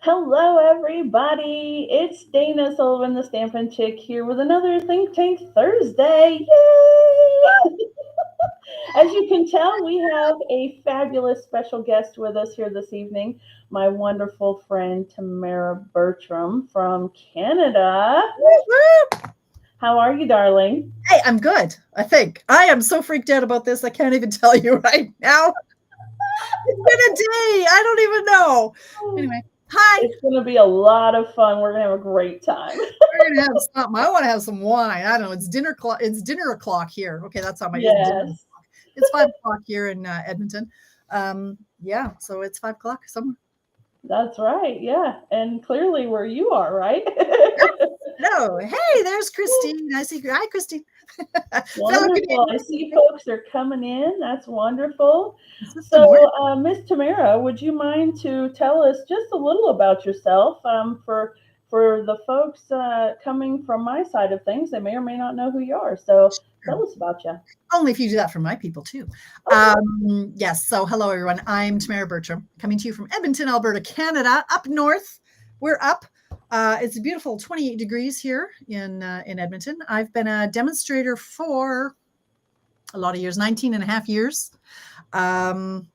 Hello, everybody. It's Dana Sullivan, the Stampin' Chick, here with another Think Tank Thursday. Yay! As you can tell, we have a fabulous special guest with us here this evening, my wonderful friend Tamara Bertram from Canada. Whoop, whoop. How are you, darling? Hey, I'm good. I think I am so freaked out about this. I can't even tell you right now. It's been a day. I don't even know. Anyway, hi. It's going to be a lot of fun. We're going to have a great time. We're gonna have something. I want to have some wine. I don't know. It's dinner clock. It's dinner o'clock here. Okay, that's on my. It's dinner Yes, o'clock. It's 5 o'clock here in Edmonton. Yeah, so it's 5 o'clock somewhere. that's right. Yeah. And clearly where you are, right? No, hey, there's Christine. I see. Hi, Christine. Fellow Wonderful. I Canadian. see folks are coming in. That's wonderful. It's the So, morning. Miss Tamara, would you mind to tell us just a little about yourself for the folks coming from my side of things? They may or may not know who you are. So, tell us about you. Only if you do that for my people too. Okay. Yes. So, hello everyone. I'm Tamara Bertram, coming to you from Edmonton, Alberta, Canada, up north. We're up. It's a beautiful 28 degrees here in Edmonton. I've been a demonstrator for a lot of years, 19 and a half years. Um,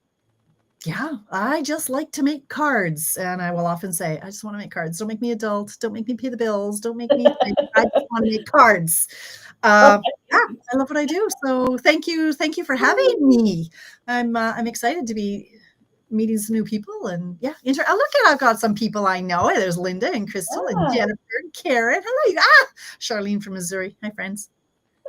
yeah, I just like to make cards. And I will often say, I just want to make cards. Don't make me adult. Don't make me pay the bills. Don't make me think. I just want to make cards. Yeah, I love what I do. So thank you for having me. I'm excited to be meeting some new people and yeah, oh, look at I've got some people I know. There's Linda and Crystal and Ah, Jennifer and Karen. Hello, Charlene from Missouri. Hi, friends.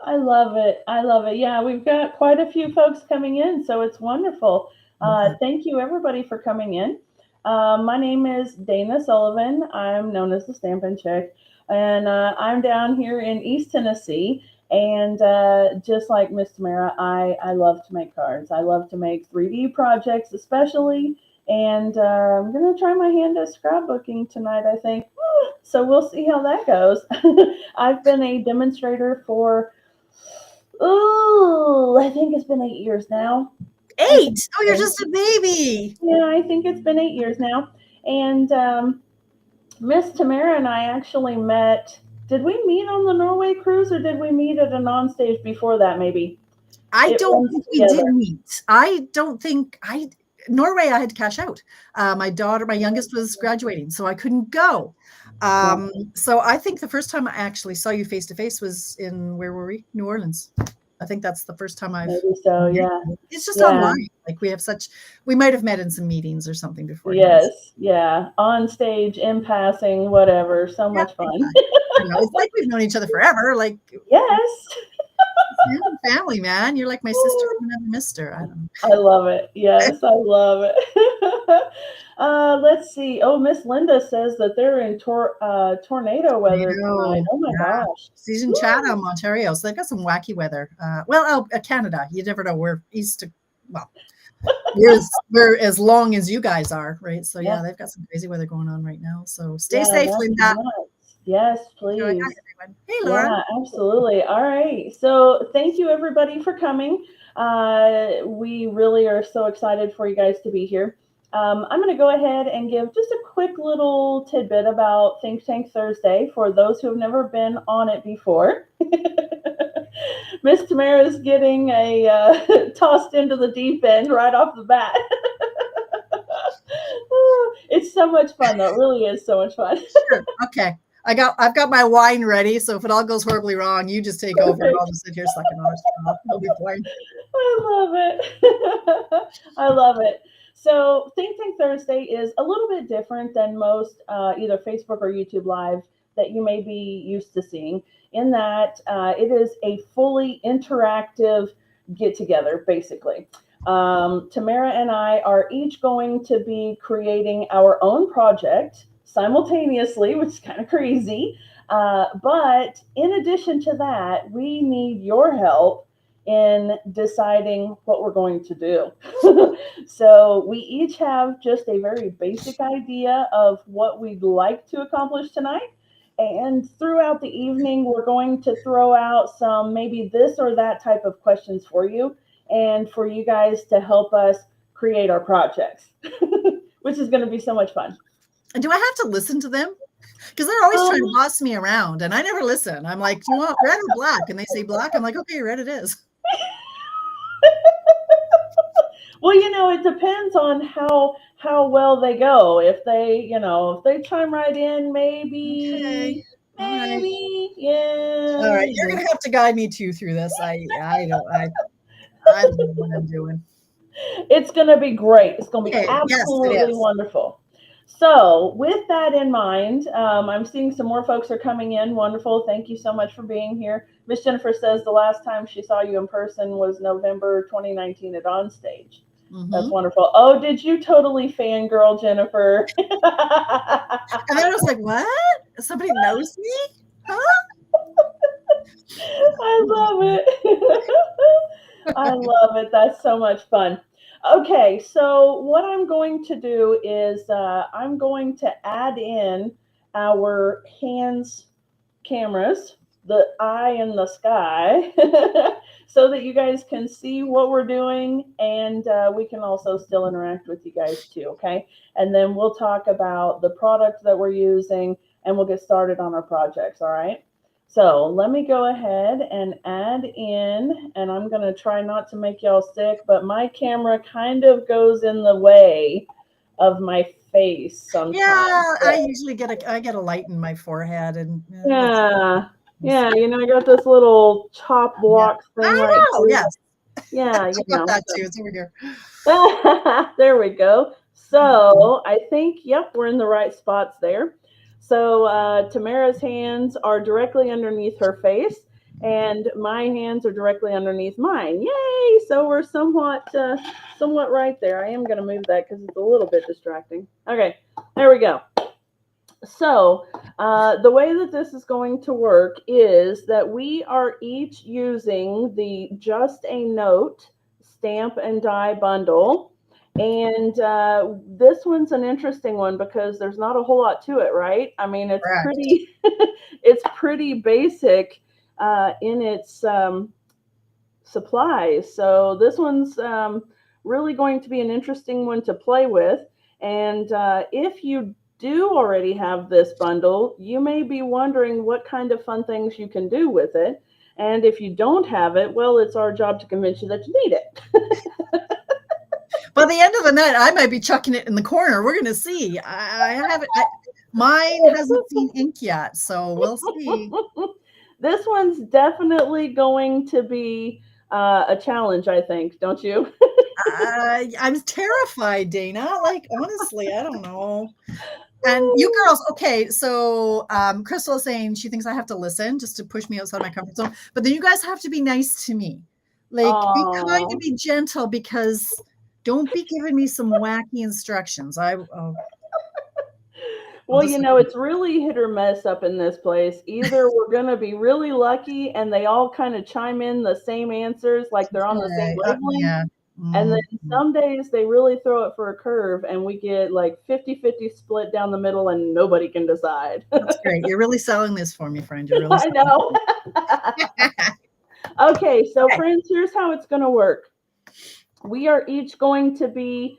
I love it. I love it. Yeah, we've got quite a few folks coming in, so it's wonderful. Lovely. Thank you, everybody, for coming in. My name is Dana Sullivan. I'm known as the Stampin' Chick, and I'm down here in East Tennessee. And just like Miss Tamara, I love to make cards. I love to make 3D projects, especially. And I'm going to try my hand at scrapbooking tonight, I think. So we'll see how that goes. I've been a demonstrator for I think it's been 8 years now. I think 8. Oh, you're so. just a baby. Yeah, I think it's been 8 years now. And Miss Tamara and I actually met. Did we meet on the Norway cruise or did we meet at a non stage before that, maybe? I It don't runs think we did together. meet. I don't think I Norway. I had to cash out. My youngest, was graduating, so I couldn't go. Yeah, So I think the first time I actually saw you face to face was in where were we? New Orleans. I think that's the first time I've maybe so. met Yeah. you. It's just Yeah. online. Like we might have met in some meetings or something beforehand. Yes. Yeah. On stage, in passing, whatever. So Yeah, much fun. exactly. I know. It's like we've known each other forever. Like Yes. family, man. You're like my sister from another mister. I don't I love it. Yes, I love it. Let's see. Oh, Miss Linda says that they're in tornado weather tonight. know. Oh my Yeah. gosh. She's in Woo. Chatham, Ontario. So they've got some wacky weather. Canada. You never know. We're east to, well, we're as long as you guys are, right? So Yeah, yeah, they've got some crazy weather going on right now. So stay yeah, safe, that's Linda. nuts. Yes, Enjoy. Hi, please. everyone. Hey, Laura. Yeah, absolutely. All right. So thank you everybody for coming. We really are so excited for you guys to be here. I'm going to go ahead and give just a quick little tidbit about Think Tank Thursday for those who have never been on it before. Miss Tamara's getting a tossed into the deep end right off the bat. It's so much fun, though. It really is so much fun. Sure. Okay. I've got my wine ready. So if it all goes horribly wrong, you just take over and I'll Perfect. just sit here sucking on it. I'll be fine. I love it. I love it. So, Think Tank Thursday is a little bit different than most either Facebook or YouTube Live that you may be used to seeing, in that it is a fully interactive get together, basically. Tamara and I are each going to be creating our own project simultaneously, which is kind of crazy. But in addition to that, we need your help in deciding what we're going to do. So we each have just a very basic idea of what we'd like to accomplish tonight. And throughout the evening, we're going to throw out some maybe this or that type of questions for you and for you guys to help us create our projects, which is going to be so much fun. do I have to listen to them? Because they're always trying to boss me around, and I never listen. I'm like, do you want red or black? And they say black. I'm like, okay, red it is. Well, it depends on how well they go. If they chime right in, Okay. maybe, All right. All yeah. right. You're gonna have to guide me too through this. I don't know what I'm doing. It's going to be great. It's going to be Okay. Yes, it absolutely is. wonderful. So, with that in mind, I'm seeing some more folks are coming in. Wonderful. Thank you so much for being here. Miss Jennifer says the last time she saw you in person was November 2019 at Onstage. That's Mm-hmm. wonderful. Oh, did you totally fangirl, Jennifer? And then I was like, what? Somebody knows me? Huh? I love it. I love it. That's so much fun. Okay, so what I'm going to do is I'm going to add in our hands cameras, the eye in the sky, so that you guys can see what we're doing and we can also still interact with you guys too, okay? And then we'll talk about the product that we're using and we'll get started on our projects, all right? So let me go ahead and add in, and I'm going to try not to make y'all sick, but my camera kind of goes in the way of my face sometimes. Yeah, I usually get a light in my forehead, and that's Yeah. Yeah, I got this little chop yeah. blocks thing I right know. here. Yes, Yeah, I've got that too. It's over here. there we go. So I think, yep, we're in the right spots there. So Tamara's hands are directly underneath her face, and my hands are directly underneath mine. Yay! So we're somewhat right there. I am going to move that because it's a little bit distracting. Okay, there we go. So, the way that this is going to work is that we are each using the Just a Note stamp and die bundle. And this one's an interesting one because there's not a whole lot to it, right? I mean, it's Correct. pretty, it's pretty basic in its supplies. So this one's really going to be an interesting one to play with. And if you do already have this bundle, you may be wondering what kind of fun things you can do with it. And if you don't have it, well, it's our job to convince you that you need it. By the end of the night, I might be chucking it in the corner. We're gonna see. I haven't. Mine hasn't seen ink yet, so we'll see. This one's definitely going to be a challenge, I think, don't you? I'm terrified, Dana. Like honestly, I don't know. And you girls, okay, so Crystal is saying she thinks I have to listen just to push me outside my comfort zone. But then you guys have to be nice to me. Like, be kind and Oh. be gentle because don't be giving me some wacky instructions. I'll Well, just it's really hit or miss up in this place. Either we're going to be really lucky and they all kind of chime in the same answers, like they're on the same okay. wavelength. Yeah. And then Mhm. some days they really throw it for a curve and we get like 50-50 split down the middle and nobody can decide. That's great. You're really selling this for me, friend. You're really I selling know. it. Okay, so Okay. friends, here's how it's going to work. We are each going to be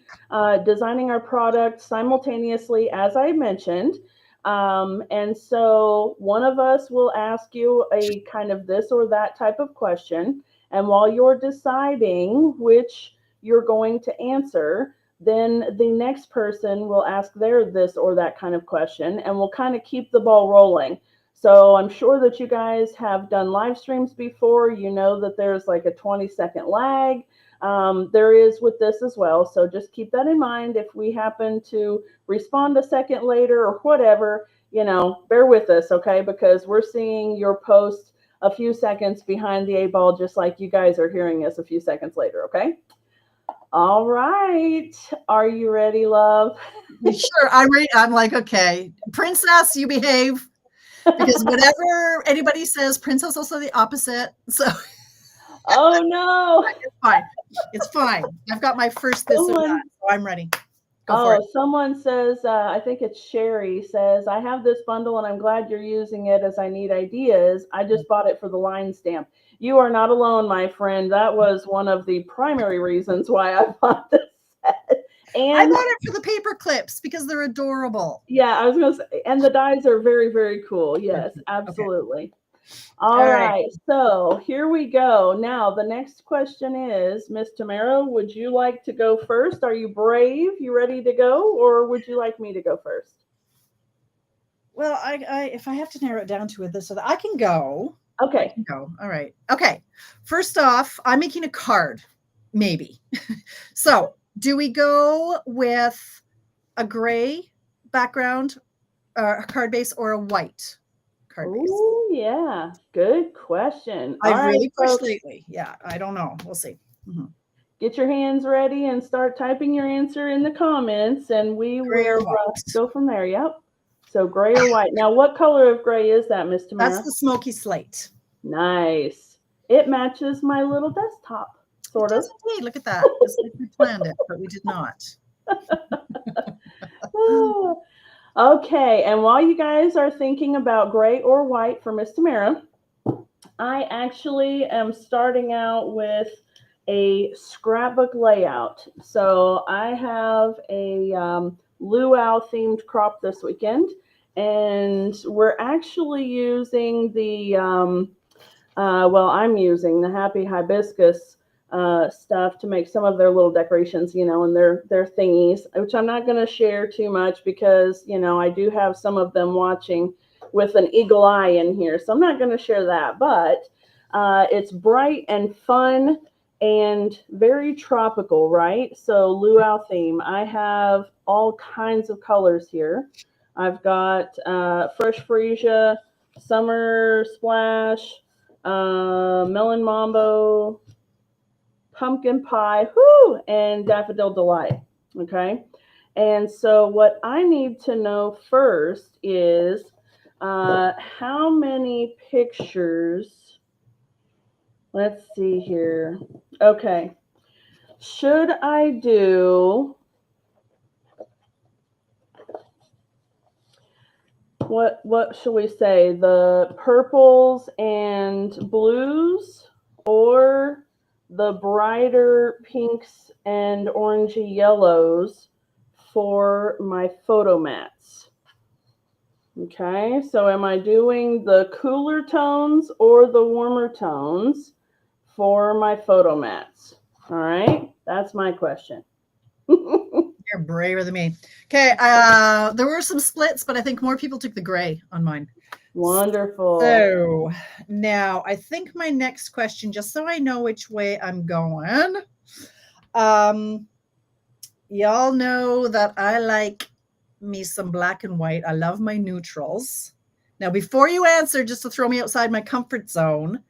designing our product simultaneously, as I mentioned. And so one of us will ask you a kind of this or that type of question. And while you're deciding which you're going to answer, then the next person will ask their this or that kind of question, and we'll kind of keep the ball rolling. So I'm sure that you guys have done live streams before. You know that there's like a 20-second lag. There is with this as well. So just keep that in mind. If we happen to respond a second later or whatever, bear with us, okay? Because we're seeing your post a few seconds behind the eight ball, just like you guys are hearing us a few seconds later, okay? All right. Are you ready, love? Sure. I'm like, okay, princess, you behave. Because whatever anybody says, princess also the opposite. So Oh, no. it's fine. It's fine. I've got my first this or that, so I'm ready. Go for it. Someone says, I think it's Sherry says, I have this bundle and I'm glad you're using it as I need ideas. I just bought it for the line stamp. You are not alone, my friend. That was one of the primary reasons why I bought this set. I And bought it for the paper clips because they're adorable. yeah, I was gonna say, and the dies are very, very cool. They're Yes, cute. Okay. absolutely. All All right. right, so here we go. Now, the next question is, Miss Tamara, would you like to go first? Are you brave? You ready to go, or would you like me to go first? Well, if I have to narrow it down to this, so that I can go. I Okay. can go. All right. Okay. First off, I'm making a card, maybe. So, do we go with a gray background, card base, or a white card base? Oh, yeah. Good question. All I've right, really pushed folks, lately. Yeah, I don't know. We'll see. Mhm. get your hands ready and start typing your answer in the comments, and we Gray or will white? go from there. Yep. So, gray or white. Now, what color of gray is that, Miss That's Tamara? the smoky slate. Nice. It matches my little desktop, It sort of. does indeed. Look at that. It's like we planned it, but we did not. Okay, and while you guys are thinking about gray or white for Miss Tamara, I actually am starting out with a scrapbook layout. So I have a luau themed crop this weekend, and we're actually using I'm using the Happy Hibiscus stuff to make some of their little decorations, and their thingies, which I'm not going to share too much because I do have some of them watching with an eagle eye in here, so I'm not going to share that. But it's bright and fun and very tropical, right? So luau theme. I have all kinds of colors here. I've got fresh freesia, summer splash, melon mambo, pumpkin pie, whoo, and daffodil delight. Okay. And so what I need to know first is how many pictures. Let's see here. Okay. Should I do what should we say? The purples and blues or the brighter pinks and orangey yellows for my photo mats? Okay, so am I doing the cooler tones or the warmer tones for my photo mats? All right, that's my question. You're braver than me. Okay, there were some splits, but I think more people took the gray on mine. Wonderful. So now I think my next question, just so I know which way I'm going, y'all know that I like me some black and white. I love my neutrals. Now, before you answer, just to throw me outside my comfort zone,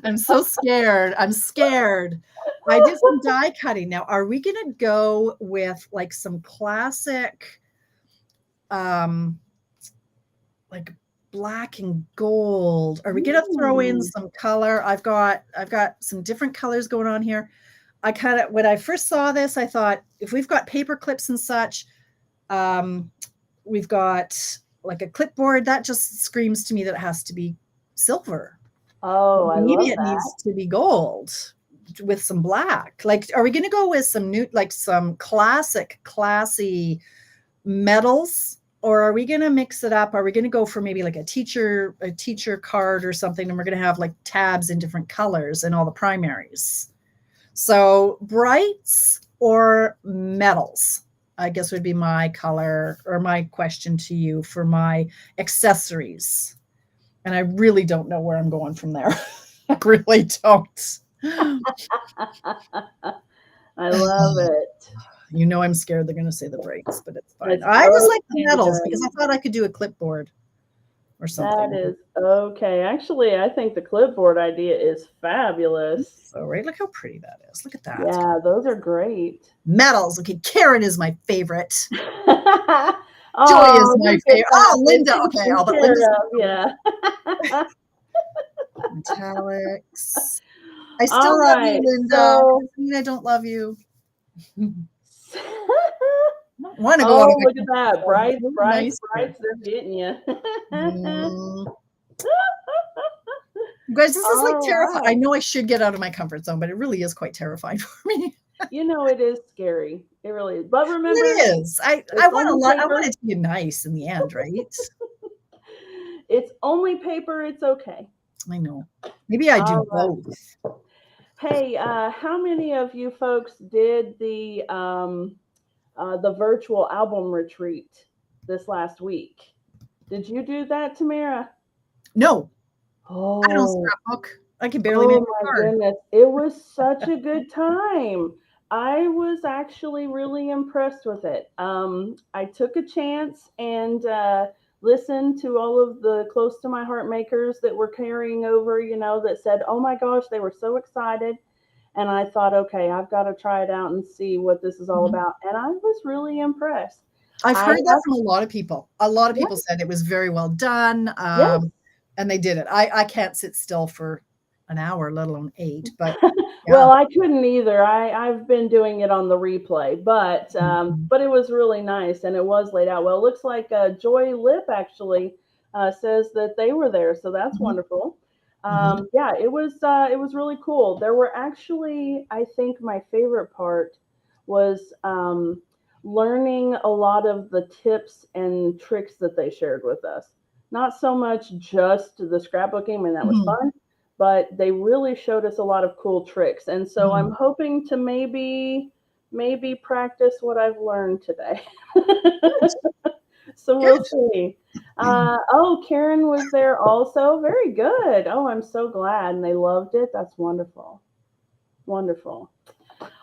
I'm so scared. I'm scared. I did some die cutting. Now, are we going to go with like some classic, like black and gold? Are we going to throw in some color? I've got some different colors going on here. When I first saw this, I thought if we've got paper clips and such, we've got like a clipboard, that just screams to me that it has to be silver. Oh, I Maybe love it that. needs to be gold with some black. Like, are we going to go with some classy metals, or are we going to mix it up? Are we going to go for maybe like a teacher card or something, and we're going to have like tabs in different colors and all the primaries? So brights or metals, I guess, would be my color or my question to you for my accessories. And I really don't know where I'm going from there. I really don't. I love it. You know, I'm scared they're going to say the brights, but it's fine. It's I just like the metals okay. because I thought I could do a clipboard or something. That is okay. Actually, I think the clipboard idea is fabulous. So, right, look how pretty that is. Look at that. Yeah, those are great. Metals. Okay, Karen is my favorite. Oh, Joy is my favorite. Oh, Linda. Okay, I'll but Linda's yeah. metallics. I still All love right, you, Linda. so I mean, I don't love you. Want to go oh, on look at that. Brights, nice. they're getting you. Guys, this is like All terrifying. right. I know I should get out of my comfort zone, but it really is quite terrifying for me. It is scary. It really is. But remember, It is. I it's want a only lot. I want paper. it to be nice in the end, right? It's only paper. It's okay. I know. Maybe I do All right. both. Hey, how many of you folks did the virtual album retreat this last week? Did you do that, Tamara? No, I don't Oh, scrapbook. I can barely make oh a my card. goodness. It was such a good time. I was actually really impressed with it. I took a chance and listened to all of the close to my heart makers that were carrying over, that said, oh my gosh, they were so excited. And I thought, okay, I've got to try it out and see what this is all Mhm. about. And I was really impressed. I've I heard that have, from a lot of people. A lot of yeah, people said it was very well done, yes. and they did it. I can't sit still for an hour, let alone 8, but yeah. Well, I couldn't either. I've been doing it on the replay, but Mhm, but it was really nice and it was laid out well. It looks like Joy Lip actually says that they were there, so that's mhm, wonderful. mhm, Yeah, it was really cool. There were actually, I think my favorite part was learning a lot of the tips and tricks that they shared with us. Not so much just the scrapbooking, I mean that was mhm, fun, but they really showed us a lot of cool tricks. And so I'm mhm. hoping to maybe practice what I've learned today. Good, So we'll good. see. Oh, Karen was there also. Very good. Oh, I'm so glad. And they loved it. That's wonderful. Wonderful.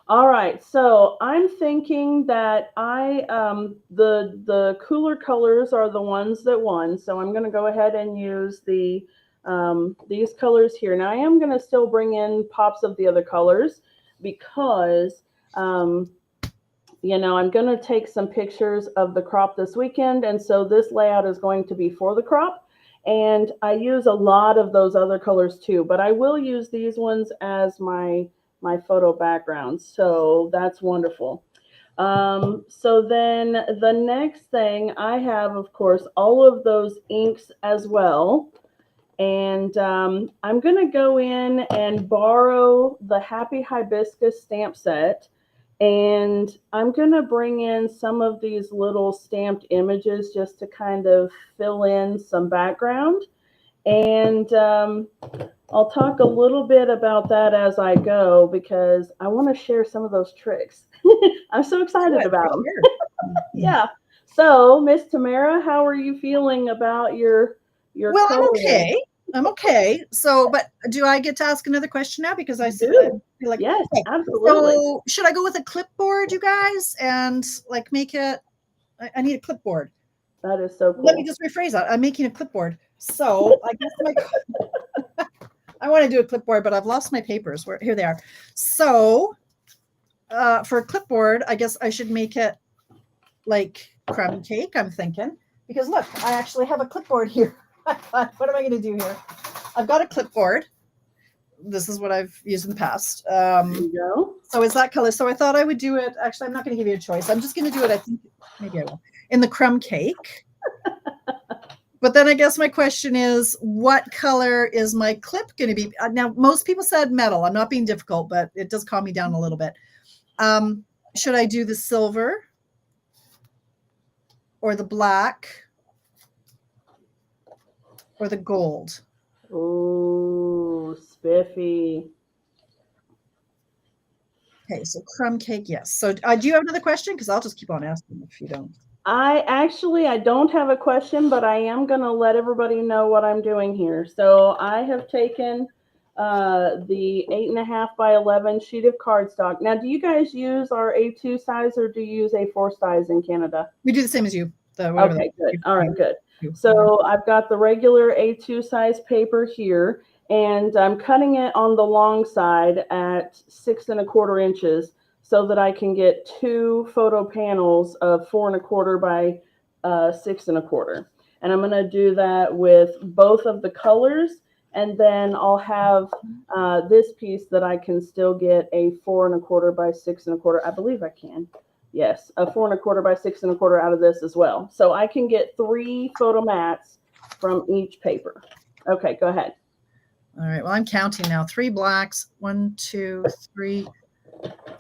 All right, so I'm thinking that the cooler colors are the ones that won. So I'm going to go ahead and use these colors here. Now I am going to still bring in pops of the other colors because um, I'm going to take some pictures of the crop this weekend, and so this layout is going to be for the crop. And I use a lot of those other colors too, but I will use these ones as my photo background. So that's wonderful. So then the next thing I have, of course, all of those inks as well. And I'm going to go in and borrow the Happy Hibiscus stamp set. And I'm going to bring in some of these little stamped images just to kind of fill in some background. And I'll talk a little bit about that as I go because I want to share some of those tricks. I'm so Do excited it for about them. sure. Yeah. So, Miss Tamara, how are you feeling about your Well, I'm coloring? okay. I'm okay. So, but do I get to ask another question now? Because I Do. feel like, Yes, okay. absolutely. So, should I go with a clipboard, you guys, and like make it? I need a clipboard. That is so Let me cool. just rephrase that. I'm making a clipboard. So, I guess I want to do a clipboard, but I've lost my papers. Where here they are. So, for a clipboard, I guess I should make it like crumb cake. I'm thinking because look, I actually have a clipboard here. What am I going to do here? I've got a clipboard. This is what I've used in the past. There you go. So it's that color. So I thought I would do it. Actually, I'm not going to give you a choice. I'm just going to do it. I think maybe I will in the crumb cake. But then I guess my question is, what color is my clip going to be? Now, most people said metal. I'm not being difficult, but it does calm me down a little bit. Should I do the silver or the black or the gold? Ooh, spiffy. Okay, so crumb cake, yes. So do you have another question? Because I'll just keep on asking if you don't. I don't have a question, but I am going to let everybody know what I'm doing here. So I have taken the 8.5 by 11 sheet of cardstock. Now, do you guys use our A2 size or do you use A4 size in Canada? We do the same as you. The whatever. Okay, good. All right, good. You. So I've got the regular A2 size paper here, and I'm cutting it on the long side at 6.25 inches so that I can get two photo panels of 4.25 by 6.25. And I'm going to do that with both of the colors, and then I'll have this piece that I can still get a 4.25 by 6.25. I believe I can. Yes, a 4.25 by 6.25 out of this as well. So I can get 3 photo mats from each paper. Okay, go ahead. All right. Well, I'm counting now. 3 blacks. 1, 2, 3,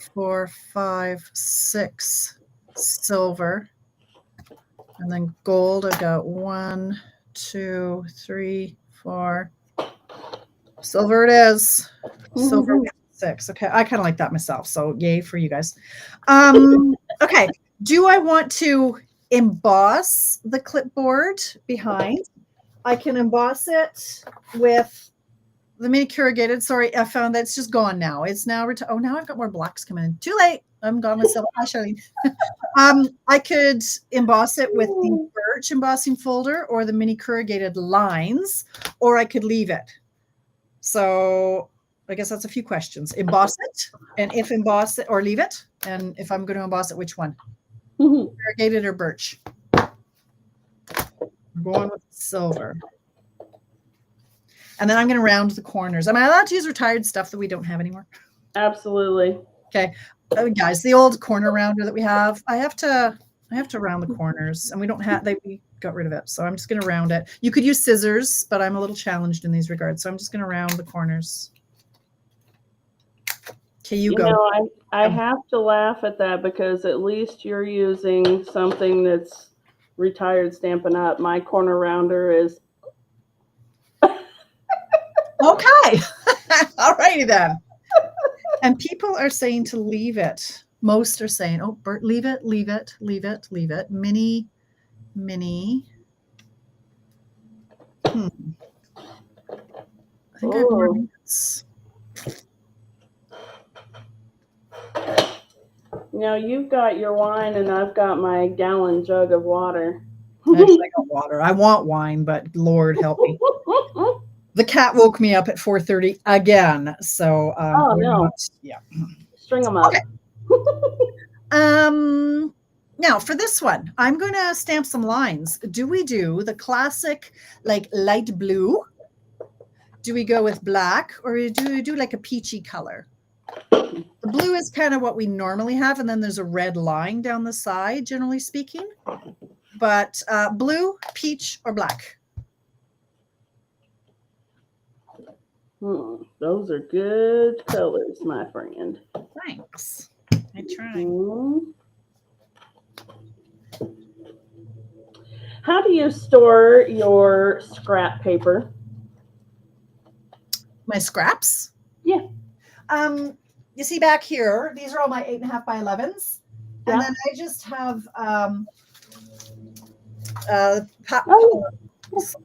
4, 5, 6 silver. And then gold, I've got 1, 2, 3, 4. Silver it is. Silver 6. Okay, I kind of like that myself. So yay for you guys. Okay, do I want to emboss the clipboard behind? I can emboss it with the mini corrugated. Sorry, I found that it's just gone now. It's now oh, now I've got more blocks coming in. Too late. I'm gone with silver. Hi, Charlene. I could emboss it with the birch embossing folder or the mini corrugated lines, or I could leave it. So I guess that's a few questions. Emboss it, and if emboss it, or leave it, and if I'm going to emboss it, which one? Corrugated or birch? I'm going with silver. And then I'm going to round the corners. Am I allowed to use retired stuff that we don't have anymore? Absolutely. Okay. Guys, the old corner rounder that we have, I have to round the corners, and we don't have, we got rid of it. So I'm just going to round it. You could use scissors, but I'm a little challenged in these regards. So I'm just going to round the corners. Okay, you go. Know, I have to laugh at that because at least you're using something that's retired Stampin' Up. My corner rounder is. Okay. All righty then. And people are saying to leave it. Most are saying, oh, Bert, leave it, leave it, leave it, leave it. Mini. I think I have more minutes. Now you've got your wine and I've got my gallon jug of water. Actually, I got water. I want wine, but Lord help me. The cat woke me up at 4:30 again. So, oh no. Yeah. String them up. Okay. Now for this one, I'm going to stamp some lines. Do we do the classic, like light blue? Do we go with black, or do we do like a peachy color? The blue is kind of what we normally have, and then there's a red line down the side, generally speaking. But blue, peach, or black? Those are good colors, my friend. Thanks. I tried. How do you store your scrap paper? My scraps? Yeah. You see back here, these are all my 8.5 by 11s. Yeah. And then I just have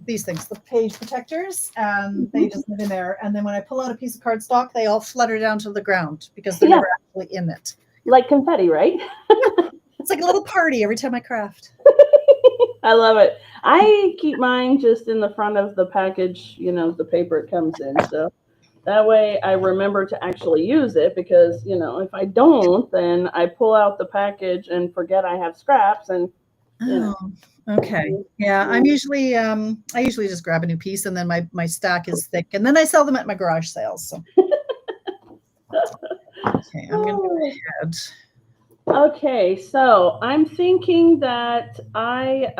these things, the page protectors, and they just live in there. And then when I pull out a piece of cardstock, they all flutter down to the ground because they're never actually in it. Like confetti, right? It's like a little party every time I craft. I love it. I keep mine just in the front of the package, the paper it comes in. So that way I remember to actually use it because, if I don't, then I pull out the package and forget I have scraps and, Okay. Yeah. I'm usually, I usually just grab a new piece, and then my stack is thick, and then I sell them at my garage sales. So. Okay. I'm going to go ahead. Okay. So I'm thinking that I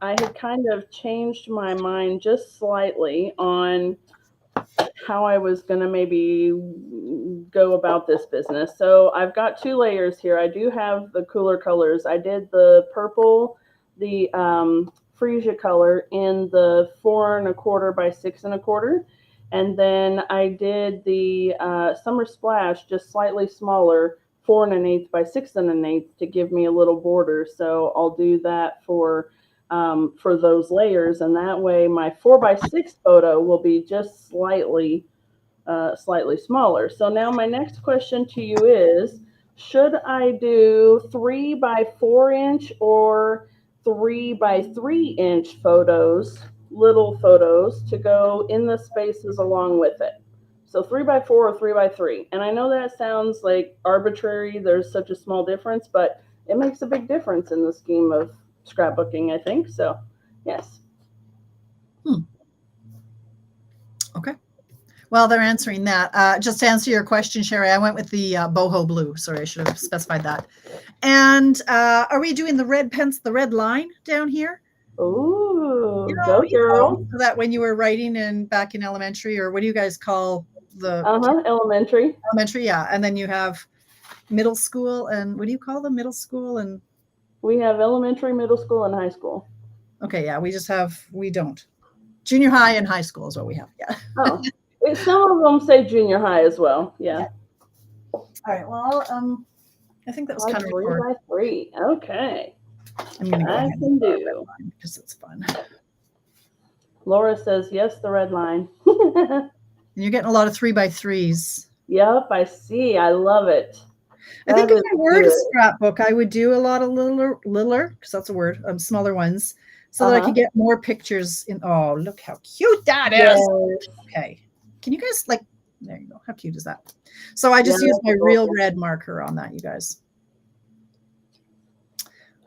had kind of changed my mind just slightly on how I was going to maybe go about this business. So I've got 2 layers here. I do have the cooler colors. I did the purple, the freesia color in the 4 1/4 by 6 1/4. And then I did the Summer Splash, just slightly smaller, 4 1/8 by 6 1/8 to give me a little border. So I'll do that for those layers, and that way my 4 by 6 photo will be just slightly smaller. So now my next question to you is, should I do 3 by 4 inch or 3 by 3 inch photos, little photos, to go in the spaces along with it? So 3 by 4 or 3 by 3. And I know that sounds like arbitrary. There's such a small difference, but it makes a big difference in the scheme of scrapbooking, I think. So, yes. Okay. Well, they're answering that. Just to answer your question, Sherry, I went with the boho blue. Sorry, I should have specified that. And are we doing the red pens, the red line down here? Ooh, go girl. So that when you were writing back in elementary, or what do you guys call the elementary? Elementary, yeah. And then you have middle school and what do you call them? Middle school and We have elementary, middle school, and high school. okay, yeah, we don't. Junior high and high school is what we have. Yeah. Oh, some of them say junior high as well. Yeah. All right. Well, I think that was kind of 3x3. Okay. I'm gonna go I ahead can and do because it's fun. Laura says yes, the red line. And you're getting a lot of 3x3s. Yep, I see. I love it. I think if I were to scrapbook, I would do a lot of littler, because that's a word, smaller ones, so that I could get more pictures in. Oh, look how cute that is. Yes. Okay. Can you guys there you go. How cute is that? So I just used my real red marker on that, you guys.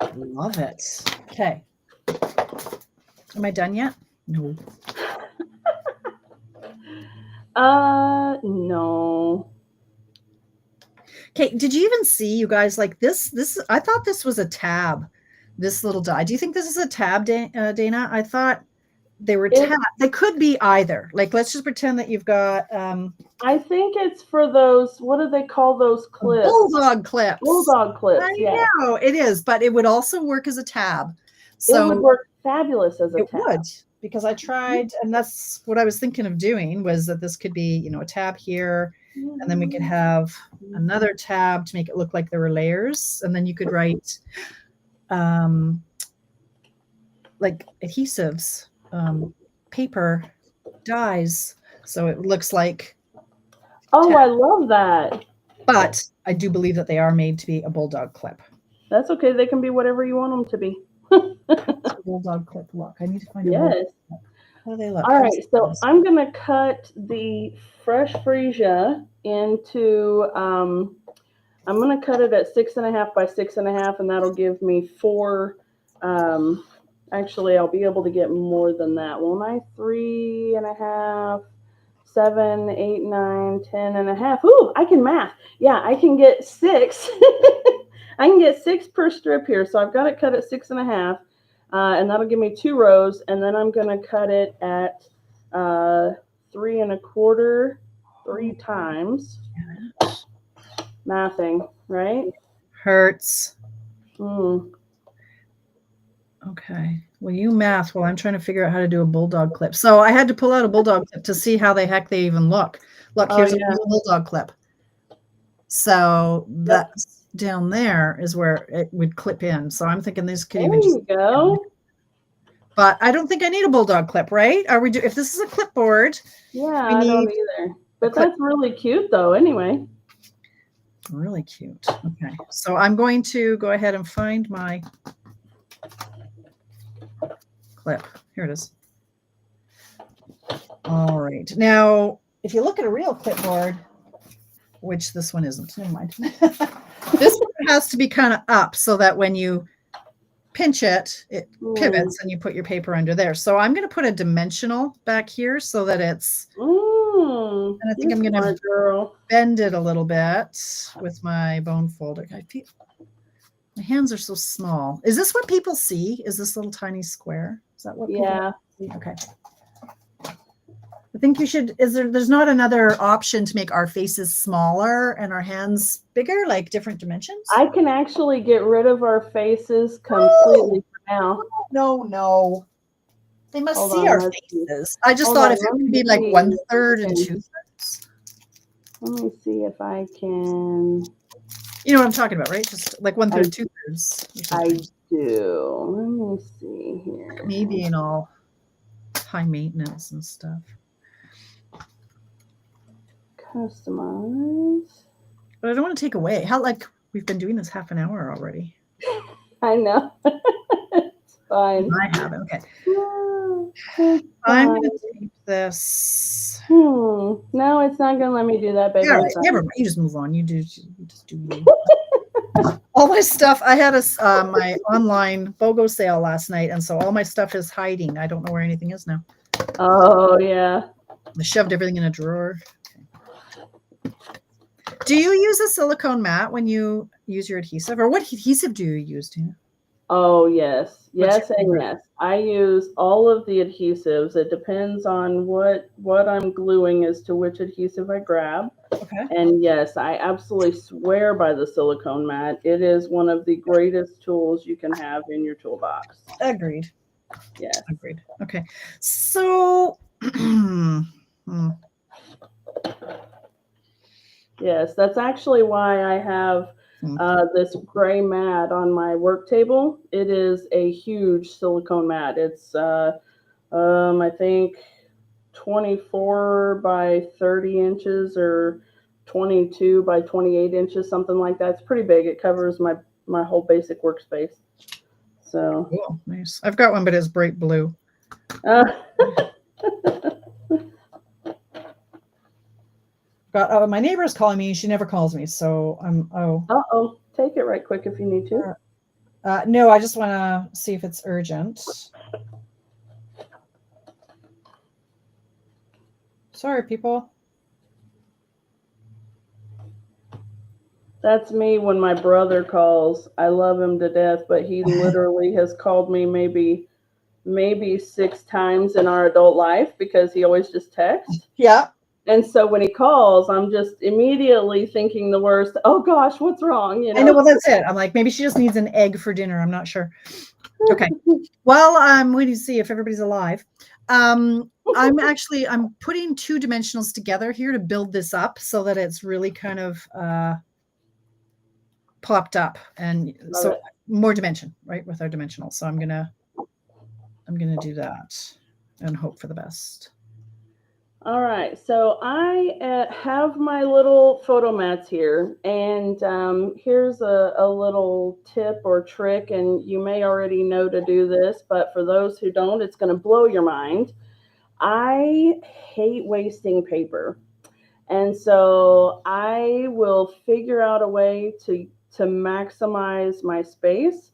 I love it. Okay. Am I done yet? No. No. Okay, did you even see, you guys, like this, I thought this was a tab, this little die. Do you think this is a tab, Dana? I thought they were tabs. They could be either. Like, let's just pretend that you've got... I think it's for those, what do they call those clips? Bulldog clips. Bulldog clips, I know, it is, but it would also work as a tab. So it would work fabulous as a tab. It would, because I tried, and that's what I was thinking of doing, was that this could be, a tab here, and then we could have another tab to make it look like there were layers, and then you could write like adhesives, paper, dies, so it looks like tab. I love that. But I do believe that they are made to be a bulldog clip. That's okay. They can be whatever you want them to be. Bulldog clip look. I need to find yes. How do they look? All right, so I'm going to cut the fresh freesia into, I'm going to cut it at 6.5 by 6.5, and that'll give me 4, actually, I'll be able to get more than that, won't I? 3.5, 7, 8, 9, 10.5. Ooh, I can math. Yeah, I can get 6. I can get 6 per strip here, so I've got it cut at 6.5. And that'll give me 2 rows, and then I'm going to cut it at 3.25, 3 times. Mathing, right? Hurts. Okay. Well, you math while I'm trying to figure out how to do a bulldog clip. So I had to pull out a bulldog clip to see how the heck they even look. Look, here's a bulldog clip. So that's down there is where it would clip in. So I'm thinking this could even just go. But I don't think I need a bulldog clip, right? If this is a clipboard? Yeah, I don't either. But that's really cute though, anyway. Really cute. Okay. So I'm going to go ahead and find my clip. Here it is. All right. Now, if you look at a real clipboard, which this one isn't, never mind. This one has to be kind of up so that when you pinch it, it pivots and you put your paper under there. So I'm going to put a dimensional back here so that it's, and I think I'm going to bend it a little bit with my bone folder. I feel my hands are so small. Is this what people see? Is this little tiny square? Is that what people see? Okay. I think you should, there's not another option to make our faces smaller and our hands bigger, like different dimensions? I can actually get rid of our faces completely for now. No. They must see our faces. I just thought if it would be like 1/3 and 2/3. Let me see if I can. You know what I'm talking about, right? Just like 1/3, 2/3. I do. Let me see here. Me being all high maintenance and stuff. Customize. But I don't want to take away. We've been doing this half an hour already. I know. It's fine. I haven't. Okay. I'm going to take this. No, it's not going to let me do that, baby. Right. Never mind. You just move on. You just do you. All my stuff. I had my online BOGO sale last night, and so all my stuff is hiding. I don't know where anything is now. Oh, yeah. I shoved everything in a drawer. Okay. Do you use a silicone mat when you use your adhesive? Or what adhesive do you use, Tina? Oh, yes. Yes and yes. I use all of the adhesives. It depends on what I'm gluing as to which adhesive I grab. Okay. And yes, I absolutely swear by the silicone mat. It is one of the greatest tools you can have in your toolbox. Agreed. Yes. Agreed. Okay. So, hmm, Yes, that's actually why I have hmm. this gray mat on my work table. It is a huge silicone mat. It's, I think, 24 by 30 inches or 22 by 28 inches, something like that. It's pretty big. It covers my whole basic workspace. So, Cool. Nice. I've got one, but it's bright blue. uh Got my neighbor's calling me. She never calls me, so I'm oh, take it right quick if you need to. no, I just want to see if it's urgent. Sorry, people. That's me when my brother calls. I love him to death, but he literally has called me maybe 6 times in our adult life because he always just texts. Yeah. And so when he calls, I'm just immediately thinking the worst. Oh gosh, what's wrong? I know. Well, that's it. I'm like, maybe she just needs an egg for dinner. I'm not sure. Okay. Well, I'm waiting to see if everybody's alive. I'm putting two dimensionals together here to build this up so that it's really kind of popped up, and so more dimension, right, with our dimensionals. So I'm gonna do that and hope for the best. All right, so I have my little photo mats here, and here's a little tip or trick, and you may already know to do this, but for those who don't, it's going to blow your mind. I hate wasting paper, and so I will figure out a way to maximize my space.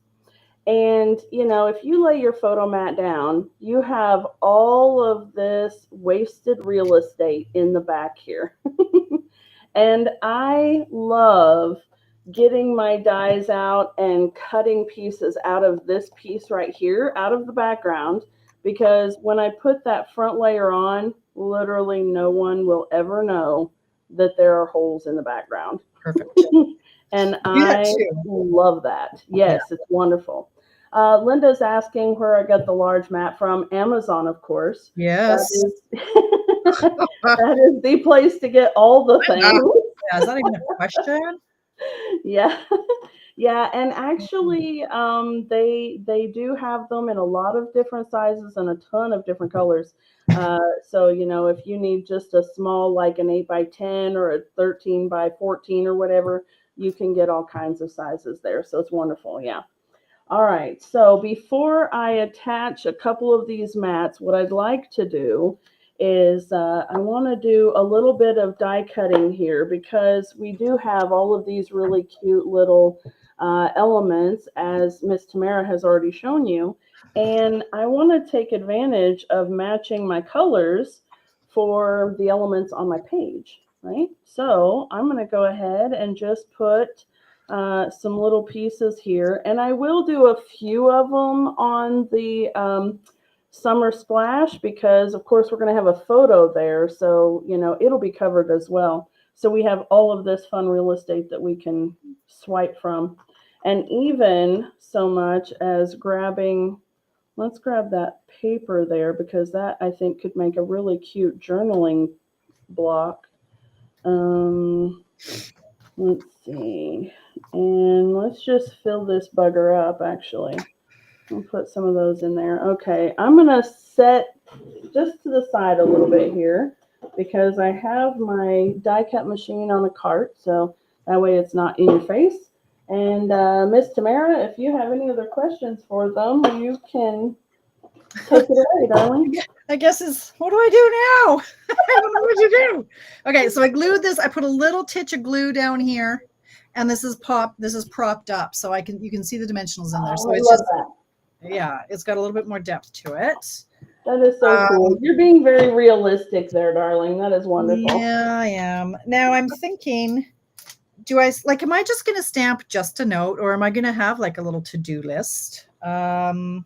And, if you lay your photo mat down, you have all of this wasted real estate in the back here. And I love getting my dies out and cutting pieces out of this piece right here, out of the background, because when I put that front layer on, literally no one will ever know that there are holes in the background. Perfect. And Yeah, I love that. Yes, it's wonderful. Linda's asking where I got the large mat from. Amazon, of course. yes. That is the place to get all the things. Yeah, is that even a question? Yeah. Yeah, and actually, they do have them in a lot of different sizes and a ton of different colors. So if you need just a small, like an 8 by 10 or a 13 by 14 or whatever, you can get all kinds of sizes there. So it's wonderful. Yeah. All right. So before I attach a couple of these mats, what I'd like to do is I want to do a little bit of die cutting here because we do have all of these really cute little elements, as Miss Tamara has already shown you. And I want to take advantage of matching my colors for the elements on my page, right? So I'm going to go ahead and just put some little pieces here, and I will do a few of them on the summer splash because of course we're going to have a photo there, so it'll be covered as well, so we have all of this fun real estate that we can swipe from. And even so much as grabbing, let's grab that paper there because that I think could make a really cute journaling block. Let's see. And let's just fill this bugger up, actually. I'll put some of those in there. Okay, I'm going to set just to the side a little bit here because I have my die cut machine on the cart, so that way it's not in your face. And Miss Tamara, if you have any other questions for them, you can take it away, darling. I guess what do I do now? I don't know what to do. Okay, so I glued this. I put a little titch of glue down here, and this is propped up, so you can see the dimensionals in there. So it's just yeah, it's got a little bit more depth to it. That is so cool. You're being very realistic there, darling. That is wonderful. Yeah, I am. Now I'm thinking, am I just going to stamp just a note, or am I going to have like a little to-do list? I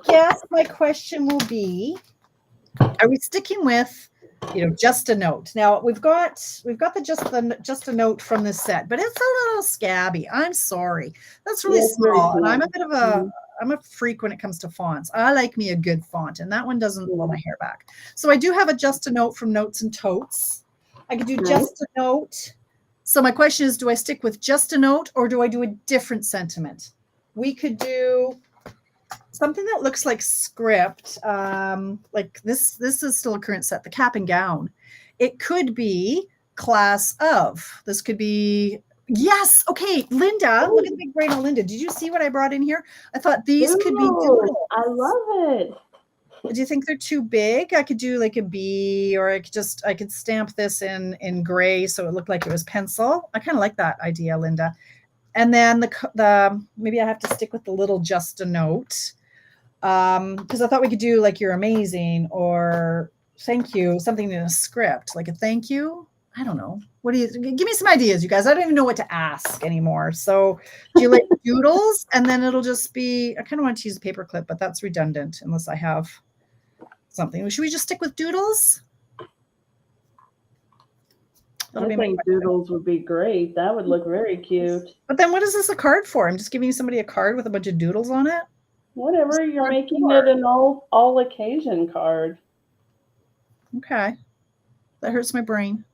guess my question will be, are we sticking with just a note. Now we've got the just a note from this set, but it's a little scabby. I'm sorry. That's really small, and I'm a bit of I'm a freak when it comes to fonts. I like me a good font, and that one doesn't blow my hair back. So I do have a just a note from Notes and Totes. I could do just a note. So my question is, do I stick with just a note or do I do a different sentiment? We could do something that looks like script. Like this is still a current set, the cap and gown. It could be class of. This could be, yes. Okay, Linda, look at the big brain on Linda. Did you see what I brought in here? I thought these could be doodles. I love it. Do you think they're too big? I could do like a B, or I could stamp this in gray so it looked like it was pencil. I kind of like that idea, Linda. And then the maybe I have to stick with the little just a note, because I thought we could do like you're amazing or thank you, something in a script like a thank you. I don't know. What do you give me some ideas, you guys? I don't even know what to ask anymore. So do you like doodles? And then it'll just be, I kind of want to use a paper clip, but that's redundant unless I have something. Should we just stick with doodles? I think doodles would be great. That would look very cute. But then what is this a card for? I'm just giving somebody a card with a bunch of doodles on it? Whatever, you're making it an all occasion card. Okay. That hurts my brain.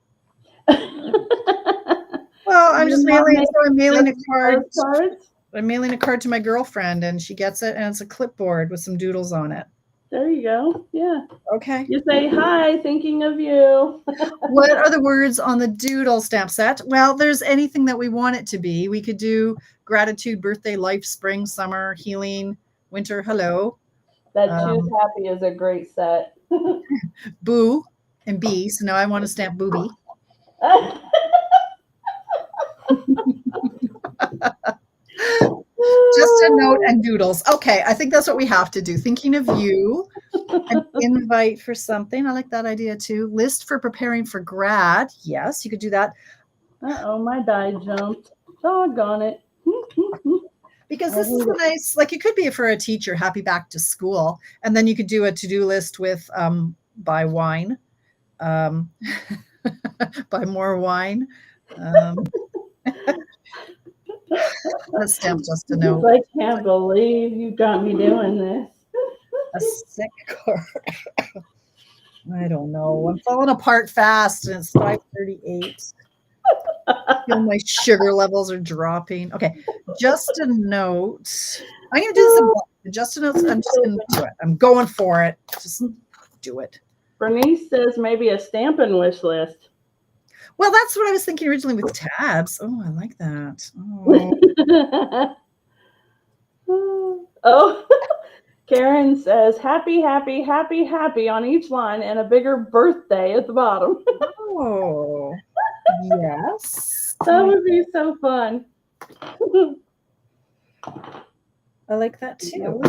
Well, I'm just mailing a card. I'm mailing a card to my girlfriend and she gets it and it's a clipboard with some doodles on it. There you go. Yeah. Okay. You say, hi, thinking of you. What are the words on the doodle stamp set? Well, there's anything that we want it to be. We could do gratitude, birthday, life, spring, summer, healing, winter, hello. That choose happy is a great set. Boo and B. So now I want to stamp booby. Just a note and doodles. Okay, I think that's what we have to do. Thinking of you, an invite for something. I like that idea too. List for preparing for grad. Yes, you could do that. Uh-oh, my die jumped. Doggone it. Because this is a nice, like it could be for a teacher, happy back to school. And then you could do a to-do list with buy wine, buy more wine. Let's stamp just a note. I can't believe you got me doing this. A sick card. I don't know. I'm falling apart fast and it's 5:38. I feel my sugar levels are dropping. Okay, just a note. I'm going to do this. Just a note. I'm just going to do it. I'm going for it. Just do it. Bernice says maybe a Stampin' wish list. Well, that's what I was thinking originally with tabs. Oh, I like that. Oh, Karen says happy, happy, happy, happy on each line and a bigger birthday at the bottom. Oh, yes. That would be so fun. I like that too.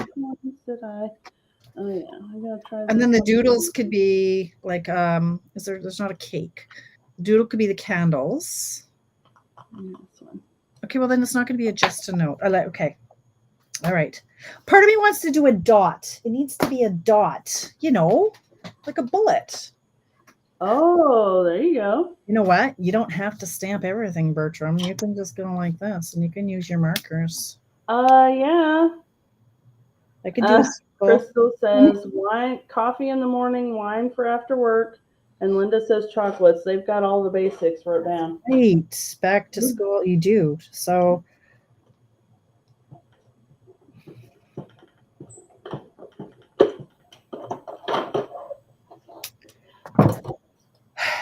Oh yeah, I gotta try. And then the doodles could be like, there's not a cake. Doodle could be the candles. Okay, well then it's not going to be just a note. Okay. All right. Part of me wants to do a dot. It needs to be a dot, like a bullet. Oh, there you go. You know what? You don't have to stamp everything, Bertram. You can just go like this and you can use your markers. Yeah. I could do Crystal says wine, coffee in the morning, wine for after work. And Linda says chocolates. They've got all the basics wrote down. Right. Back to school, you do. So.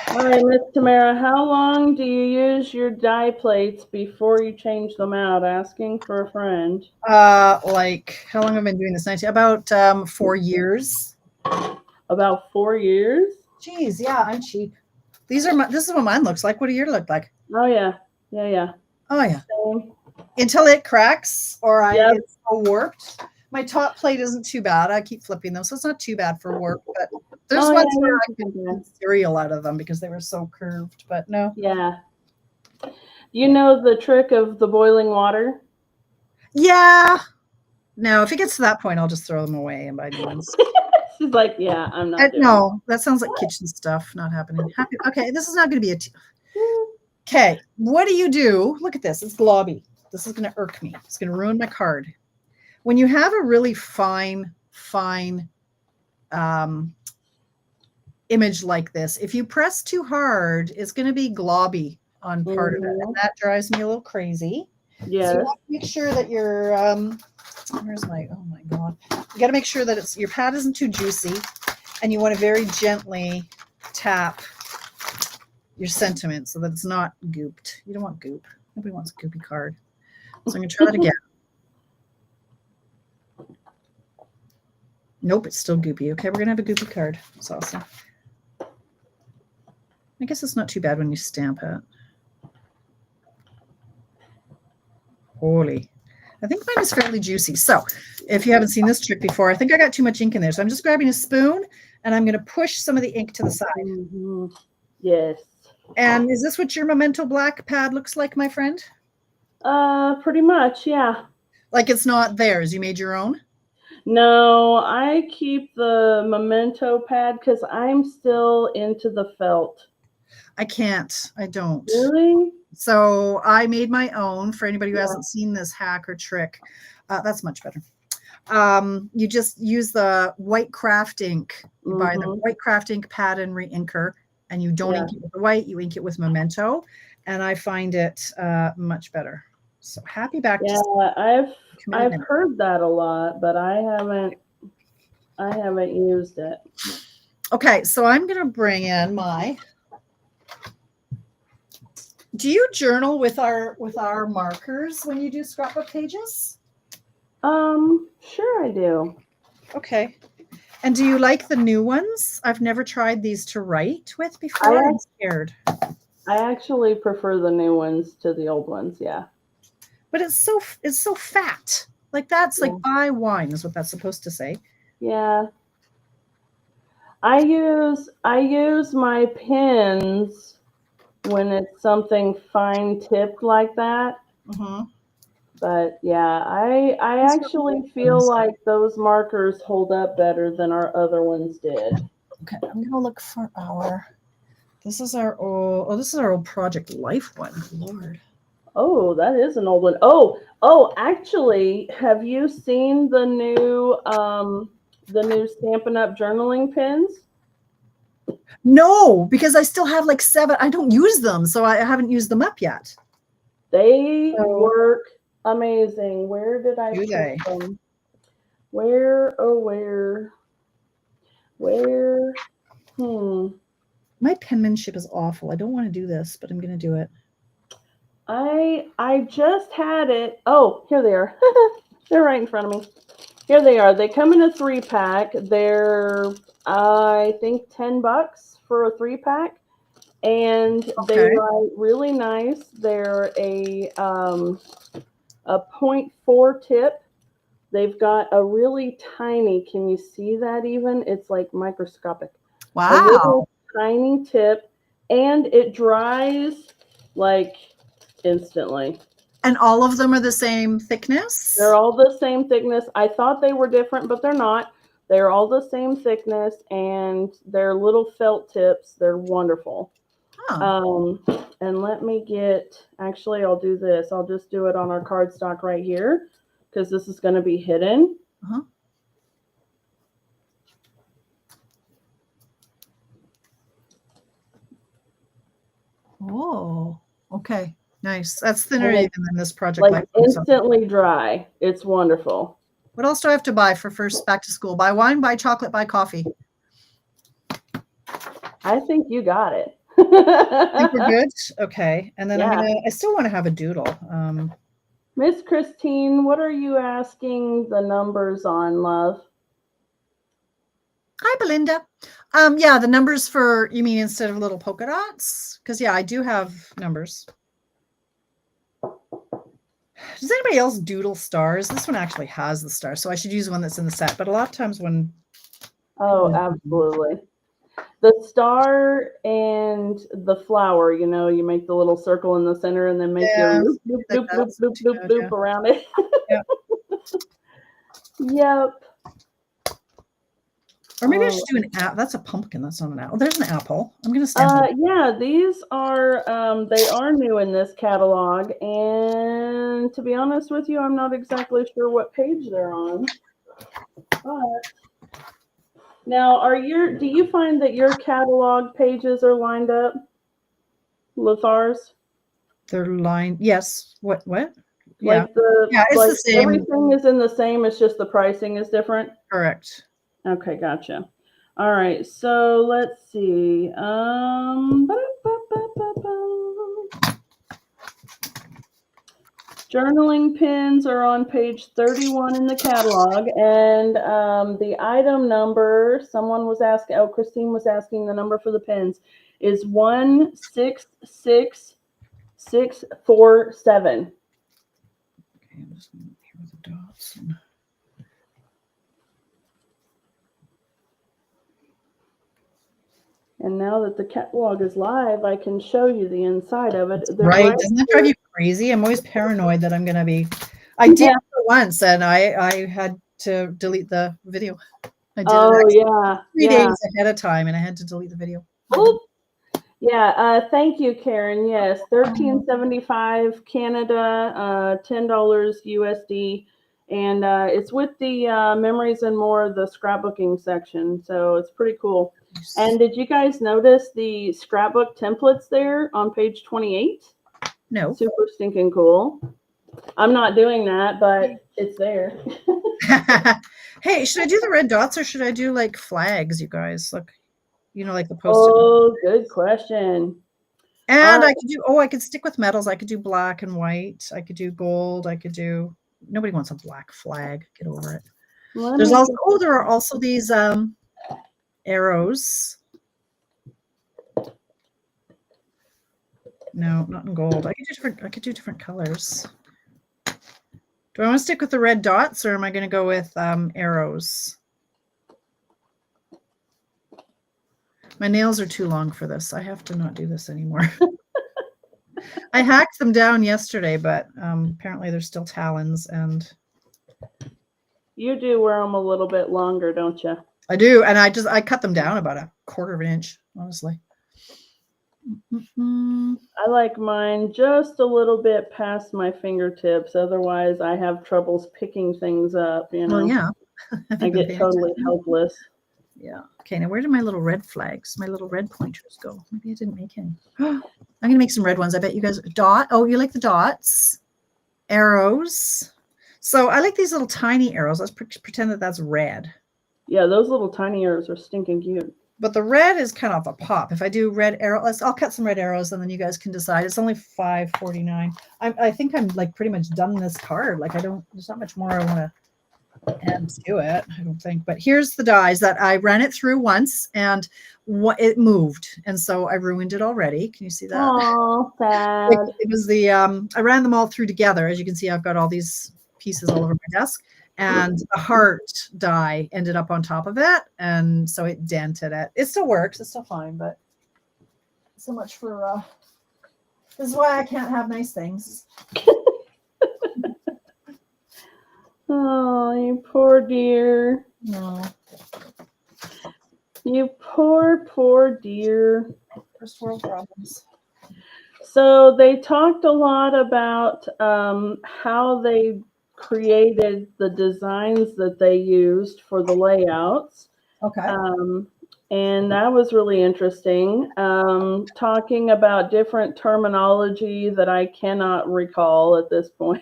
All right, Miss Tamara, how long do you use your die plates before you change them out? Asking for a friend. Like, how long have I been doing this? About 4 years. About 4 years? Geez, yeah, I'm cheap. This is what mine looks like. What do yours look like? Oh yeah, yeah. Oh yeah. Until it cracks or it's so warped. My top plate isn't too bad. I keep flipping them, so it's not too bad for warp. But there's ones where I can get cereal out of them because they were so curved. But no. Yeah. You know the trick of the boiling water? Yeah. No, if it gets to that point, I'll just throw them away and buy new ones. She's like, yeah, I'm not doing No, that sounds like kitchen stuff. Not happening. Happy. Okay, this is not going to be a. Okay, what do you do? Look at this. It's globby. This is going to irk me. It's going to ruin my card. When you have a really fine image like this, if you press too hard, it's going to be globby on part of it. And that drives me a little crazy. Yes. So you want to make sure that your where's my, oh my God. You got to make sure that it's, your pad isn't too juicy, and you want to very gently tap your sentiment so that it's not gooped. You don't want goop. Nobody wants a goopy card. So I'm going to try that again. Nope, it's still goopy. Okay, we're going to have a goopy card. That's awesome. I guess it's not too bad when you stamp it. Holy. I think mine is fairly juicy. So if you haven't seen this trick before, I think I got too much ink in there. So I'm just grabbing a spoon and I'm going to push some of the ink to the side. Yes. And is this what your Memento Black pad looks like, my friend? Pretty much, yeah. Like it's not theirs. You made your own? No, I keep the Memento pad because I'm still into the felt. I can't. I don't. Really? So I made my own. For anybody who hasn't seen this hack or trick, that's much better. You just use the white craft ink. You buy the white craft ink pad and re-inker, and you don't ink it with the white, you ink it with Memento, and I find it much better. So happy back to I've heard that a lot, but I haven't used it. Okay, so I'm gonna bring in my. Do you journal with our markers when you do scrapbook pages? Sure I do. Okay. And do you like the new ones? I've never tried these to write with before. I'm scared. I actually prefer the new ones to the old ones, yeah. But it's so fat. Like that's like buy wine is what that's supposed to say. Yeah. I use my pens when it's something fine tipped like that. But yeah, I actually feel like those markers hold up better than our other ones did. Okay, I'm gonna look for our. This is our old. Oh, this is our old Project Life one. Lord. Oh, that is an old one. Oh, actually, have you seen the new Stampin' Up! Journaling pens? No, because I still have like 7. I don't use them, so I haven't used them up yet. They work amazing. Where did I put them? Where? My penmanship is awful. I don't want to do this, but I'm going to do it. I just had it. Oh, here they are. They're right in front of me. Here they are. They come in a 3-pack. They're, I think, $10 for a 3-pack. And they write really nice. They're a 0.4 tip. They've got a really tiny, can you see that even? It's like microscopic. Wow. A little tiny tip. And it dries like instantly. And all of them are the same thickness? They're all the same thickness. I thought they were different, but they're not. They're all the same thickness, and they're little felt tips. They're wonderful. Oh. And let me get, actually, I'll do this. I'll just do it on our cardstock right here because this is going to be hidden. Oh, okay. Nice. That's thinner even than this Project Life. Instantly dry. It's wonderful. What else do I have to buy for first back to school? Buy wine, buy chocolate, buy coffee. I think you got it. I think we're good. Okay. And then I still want to have a doodle. Miss Christine, what are you asking the numbers on, love? Hi, Belinda. Yeah, the numbers for, you mean instead of little polka dots? Because I do have numbers. Does anybody else doodle stars? This one actually has the star, so I should use one that's in the set. But a lot of times when... Oh, absolutely. The star and the flower, you make the little circle in the center and then make your loop, loop, loop, loop, loop, loop, loop around it. Yep. Or maybe I should do an apple. That's a pumpkin. That's not an apple. There's an apple. I'm going to stamp it. Yeah, these are they are new in this catalog, and to be honest with you, I'm not exactly sure what page they're on. But now, do you find that your catalog pages are lined up? Lothar's? They're lined. Yes. What? Yeah. Like the It's like the same. everything is in the same. It's just the pricing is different. Correct. Okay, gotcha. All right, so let's see. Journaling pins are on page 31 in the catalog, and the item number, someone was asking, Christine was asking the number for the pins, is 166647. Okay, I'm just going to here with the dots. And now that the catalog is live, I can show you the inside of it. Right. Doesn't that drive you crazy? I'm always paranoid that I'm going to be. I did it once, and I had to delete the video. I did it 3 days ahead of time, and I had to delete the video. Oh, yeah. Thank you, Karen. Yes, $13.75 Canada, $10 USD, and it's with the Memories and More, the scrapbooking section. So it's pretty cool. And did you guys notice the scrapbook templates there on page 28? No. Super stinking cool. I'm not doing that, but it's there. Hey, should I do the red dots or should I do like flags, you guys? Look, like the post-it. Oh, good question. And I could stick with metals. I could do black and white. I could do gold. Nobody wants a black flag. Get over it. There are also these arrows. No, not in gold. I could do different colors. Do I want to stick with the red dots or am I going to go with arrows? My nails are too long for this. I have to not do this anymore. I hacked them down yesterday, but apparently they're still talons. And you do wear them a little bit longer, don't you? I do, and I cut them down about a quarter of an inch, honestly. I like mine just a little bit past my fingertips. Otherwise, I have troubles picking things up. Well, yeah. I get totally helpless. Yeah. Okay, now where did my little red flags, my little red pointers go? Maybe I didn't make any. I'm going to make some red ones. I bet you guys Oh, you like the dots? Arrows. So I like these little tiny arrows. Let's pretend that that's red. Yeah, those little tiny arrows are stinking cute. But the red is kind of a pop. If I do red arrow, I'll cut some red arrows and then you guys can decide. It's only $5.49. I think I'm like pretty much done this card. Like there's not much more I want to add to it, I don't think. But here's the dies that I ran it through once and it moved. And so I ruined it already. Can you see that? Oh, sad. It was I ran them all through together. As you can see, I've got all these pieces all over my desk. And the heart die ended up on top of it. And so it dented it. It still works. It's still fine. But so much for, this is why I can't have nice things. Oh, you poor dear. No. You poor dear. First world problems. So they talked a lot about how they created the designs that they used for the layouts. Okay. And that was really interesting. Talking about different terminology that I cannot recall at this point.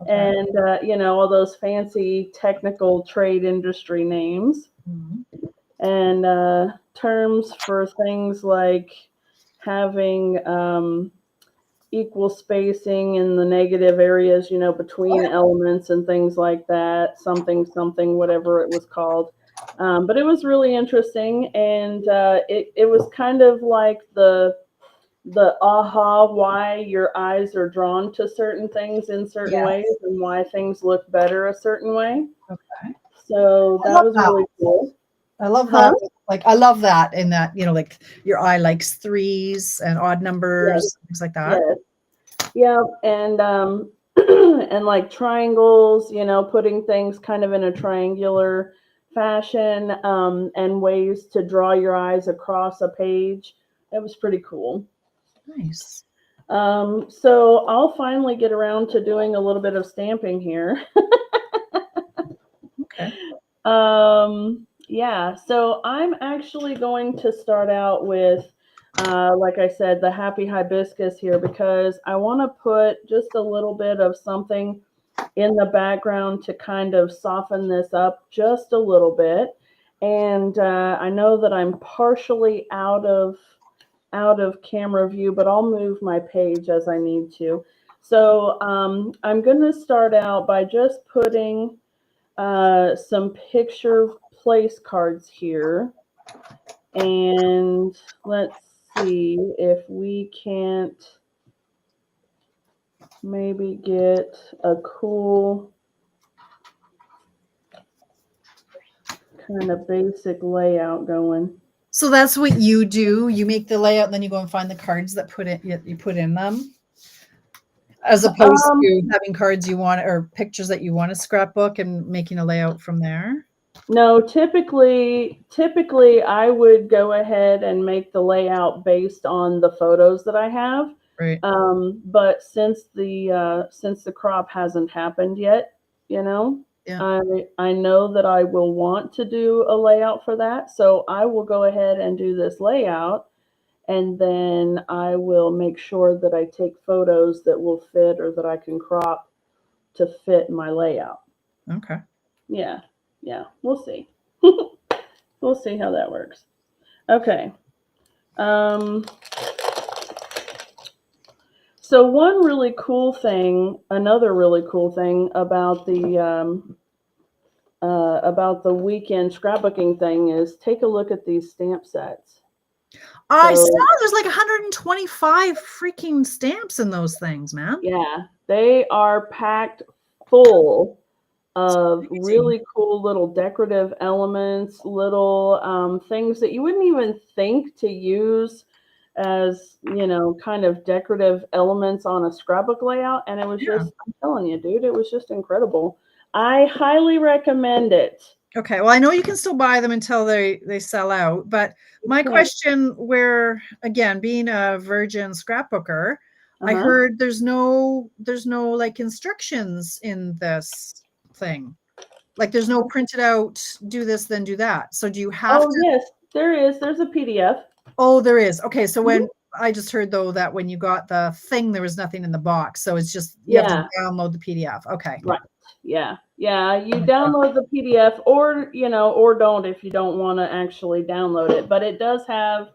Okay. And, all those fancy technical trade industry names. Mm-hmm. And terms for things like having equal spacing in the negative areas, between elements and things like that, something, whatever it was called. But it was really interesting. And it was kind of like the aha, why your eyes are drawn to certain things in certain ways and why things look better a certain way. Okay. So that was really cool. I love that. I love that in that, like your eye likes threes and odd numbers, things like that. Yeah. And, and like triangles, putting things kind of in a triangular fashion and ways to draw your eyes across a page. It was pretty cool. Nice. So I'll finally get around to doing a little bit of stamping here. Okay. Yeah, so I'm actually going to start out with, like I said, the Happy Hibiscus here because I want to put just a little bit of something in the background to kind of soften this up just a little bit. And I know that I'm partially out of camera view, but I'll move my page as I need to. So I'm going to start out by just putting some picture place cards here. And let's see if we can't maybe get a cool kind of basic layout going. So that's what you do. You make the layout, and then you go and find the cards that you put in them, as opposed to having cards you want or pictures that you want to scrapbook and making a layout from there. No, typically I would go ahead and make the layout based on the photos that I have. Right. But since the crop hasn't happened yet, you know, Yeah. I know that I will want to do a layout for that. So I will go ahead and do this layout, and then I will make sure that I take photos that will fit or that I can crop to fit my layout. Okay. Yeah. We'll see. We'll see how that works. Okay. So another really cool thing about the weekend scrapbooking thing is take a look at these stamp sets. I saw there's like 125 freaking stamps in those things, man. Yeah, they are packed full of really cool little decorative elements, little things that you wouldn't even think to use as, kind of decorative elements on a scrapbook layout. And it was just, I'm telling you, dude, it was just incredible. I highly recommend it. Okay, well, I know you can still buy them until they sell out, but my question, where again, being a virgin scrapbooker, I heard there's no like instructions in this thing. Like there's no printed out, do this, then do that. So do you have to? Oh, yes, there is. There's a PDF. Oh, there is. Okay, so when I just heard though that when you got the thing, there was nothing in the box. So it's just you have to download the PDF. Okay. Right. Yeah. You download the PDF or don't if you don't want to actually download it. But it does have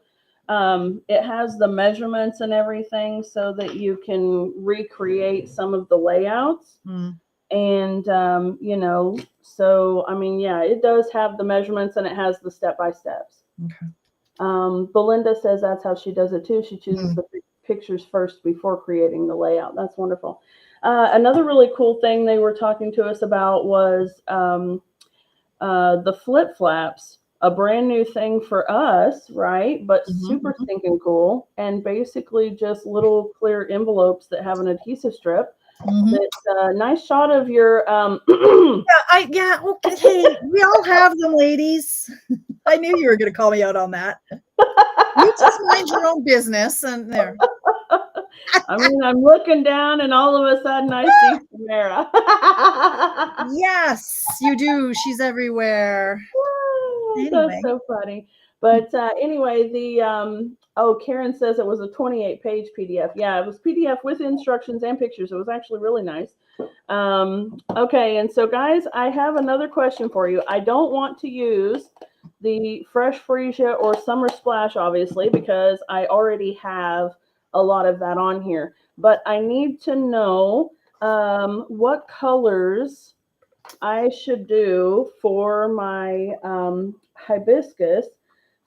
it has the measurements and everything so that you can recreate some of the layouts. And so I mean, yeah, it does have the measurements and it has the step-by-steps. Okay. Belinda says that's how she does it too. She chooses the pictures first before creating the layout. That's wonderful. Another really cool thing they were talking to us about was the flip flaps, a brand new thing for us, right? But super stinking cool. And basically just little clear envelopes that have an adhesive strip. That's a nice shot of your. Okay. Hey, we all have them, ladies. I knew you were going to call me out on that. You just mind your own business, and there. I mean, I'm looking down, and all of a sudden, I see Tamara. Yes, you do. She's everywhere. Anyway. That's so funny. But anyway, Karen says it was a 28-page PDF. Yeah, it was PDF with instructions and pictures. It was actually really nice. Okay, and so guys, I have another question for you. I don't want to use the Fresh Freesia or Summer Splash, obviously, because I already have a lot of that on here. But I need to know what colors I should do for my hibiscus.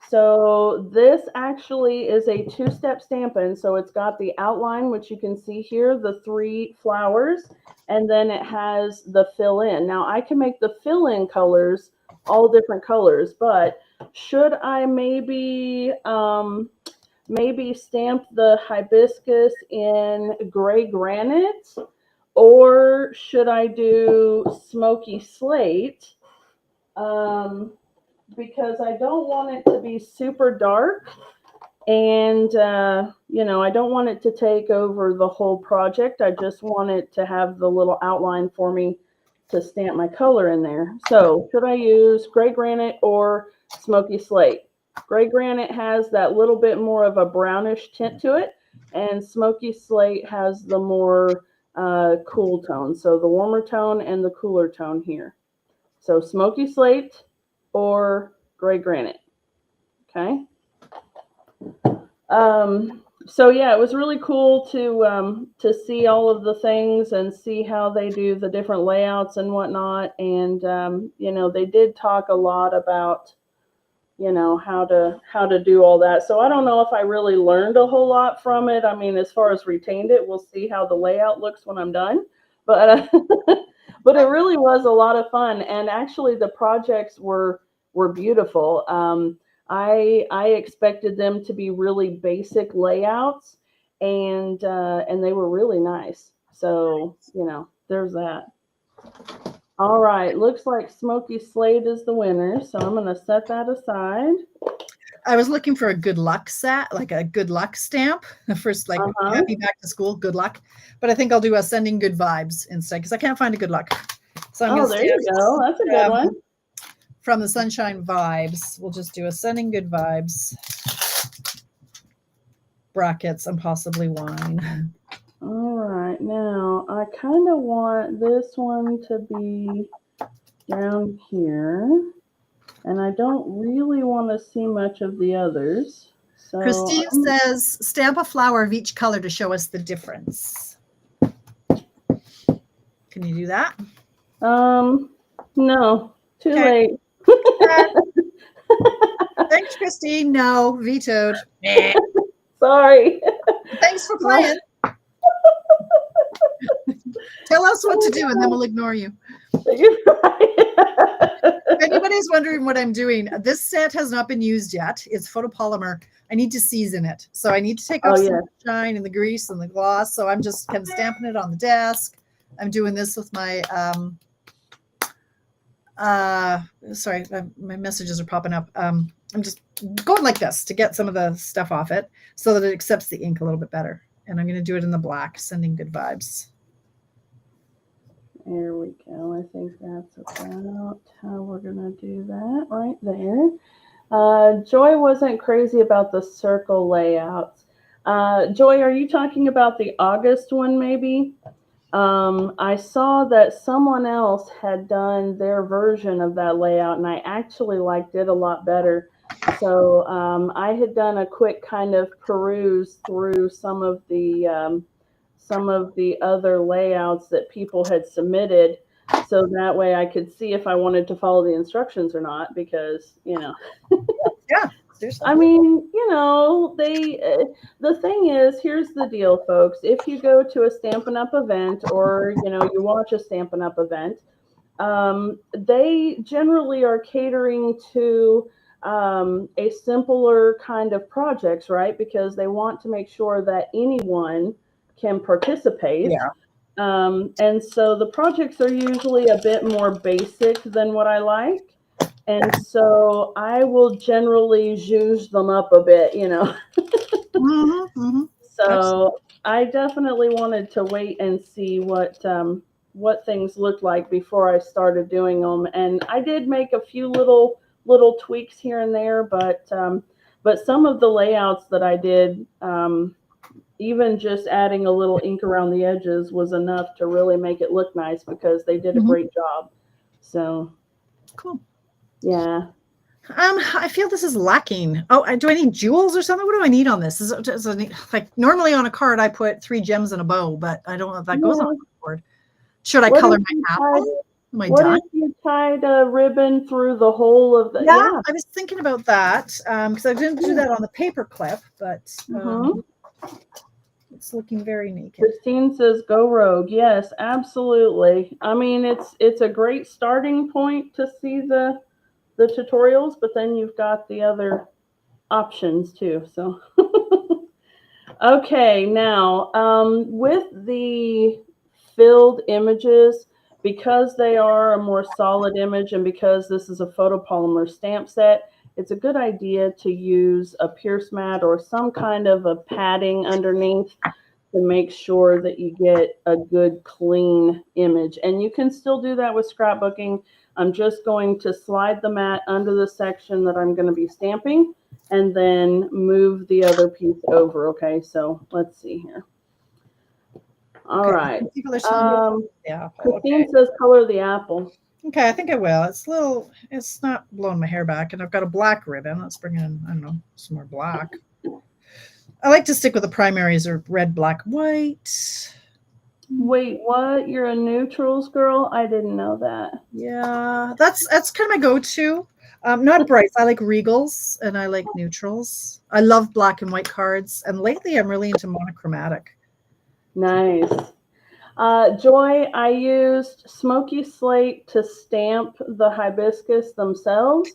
So this actually is a two-step Stampin'. So it's got the outline, which you can see here, the 3 flowers, and then it has the fill-in. Now I can make the fill-in colors all different colors, but should I maybe stamp the hibiscus in gray granite? Or should I do smoky slate? because I don't want it to be super dark. And, I don't want it to take over the whole project. I just want it to have the little outline for me to stamp my color in there. So should I use gray granite or smoky slate? Gray granite has that little bit more of a brownish tint to it, and smoky slate has the more cool tone. So the warmer tone and the cooler tone here. So smoky slate or gray granite. Okay. So yeah, it was really cool to see all of the things and see how they do the different layouts and whatnot. And they did talk a lot about how to do all that. So I don't know if I really learned a whole lot from it. I mean, as far as retained it, we'll see how the layout looks when I'm done. But but it really was a lot of fun, and actually the projects were beautiful. I expected them to be really basic layouts, and they were really nice. So there's that. All right, looks like Smoky Slate is the winner, so I'm going to set that aside. I was looking for a good luck set, like a good luck stamp. The first, like, happy back to school, good luck. But I think I'll do a sending good vibes instead, because I can't find a good luck. So I'm there you go. That's a good one. From the Sunshine Vibes, we'll just do a sending good vibes, brackets, and possibly wine. All right, now I kind of want this one to be down here, and I don't really want to see much of the others. So Christine says, stamp a flower of each color to show us the difference. Can you do that? No, too late. Thanks, Christine. No, vetoed. Sorry. Thanks for playing. Tell us what to do, and then we'll ignore you. You're right. If anybody's wondering what I'm doing, this set has not been used yet. It's photopolymer. I need to season it. So I need to take off some shine and the grease and the gloss. So I'm just kind of stamping it on the desk. I'm doing this with my, sorry, my messages are popping up. I'm just going like this to get some of the stuff off it so that it accepts the ink a little bit better. And I'm going to do it in the black, sending good vibes. There we go. I think that's about how we're going to do that right there. Joy wasn't crazy about the circle layouts. Joy, are you talking about the August one maybe? I saw that someone else had done their version of that layout, and I actually liked it a lot better. So I had done a quick kind of peruse through some of the other layouts that people had submitted, so that way I could see if I wanted to follow the instructions or not, because yeah. I mean, the thing is, here's the deal, folks. If you go to a Stampin' Up! Event, or, you watch a Stampin' Up! Event, they generally are catering to a simpler kind of projects, right? Because they want to make sure that anyone can participate. Yeah. And so the projects are usually a bit more basic than what I like. And so I will generally zhuzh them up a bit, So I definitely wanted to wait and see what things looked like before I started doing them. And I did make a few little tweaks here and there, but some of the layouts that I did, even just adding a little ink around the edges was enough to really make it look nice, because they did a great job. So cool. Yeah. I feel this is lacking. Oh, do I need jewels or something? What do I need on this? Is it like normally on a card I put 3 gems and a bow, but I don't know if that goes on the board. Should I color my apple? What if you tied a ribbon through the whole of the? Yeah, I was thinking about that because I didn't do that on the paper clip, but it's looking very naked. Christine says, "Go rogue." Yes, absolutely. I mean, it's a great starting point to see the tutorials, but then you've got the other options too. So, okay, now with the filled images, because they are a more solid image and because this is a photopolymer stamp set, it's a good idea to use a pierce mat or some kind of a padding underneath to make sure that you get a good clean image. And you can still do that with scrapbooking. I'm just going to slide the mat under the section that I'm going to be stamping and then move the other piece over. Okay, so let's see here. All right. People are telling you the apple. Christine says color the apple. Okay, I think I will. It's not blowing my hair back, and I've got a black ribbon. Let's bring in, I don't know, some more black. I like to stick with the primaries or red, black, white. Wait, what? You're a neutrals girl? I didn't know that. Yeah, that's kind of my go-to. Not brights. I like regals and I like neutrals. I love black and white cards, and lately I'm really into monochromatic. Nice. Joy, I used Smoky Slate to stamp the hibiscus themselves,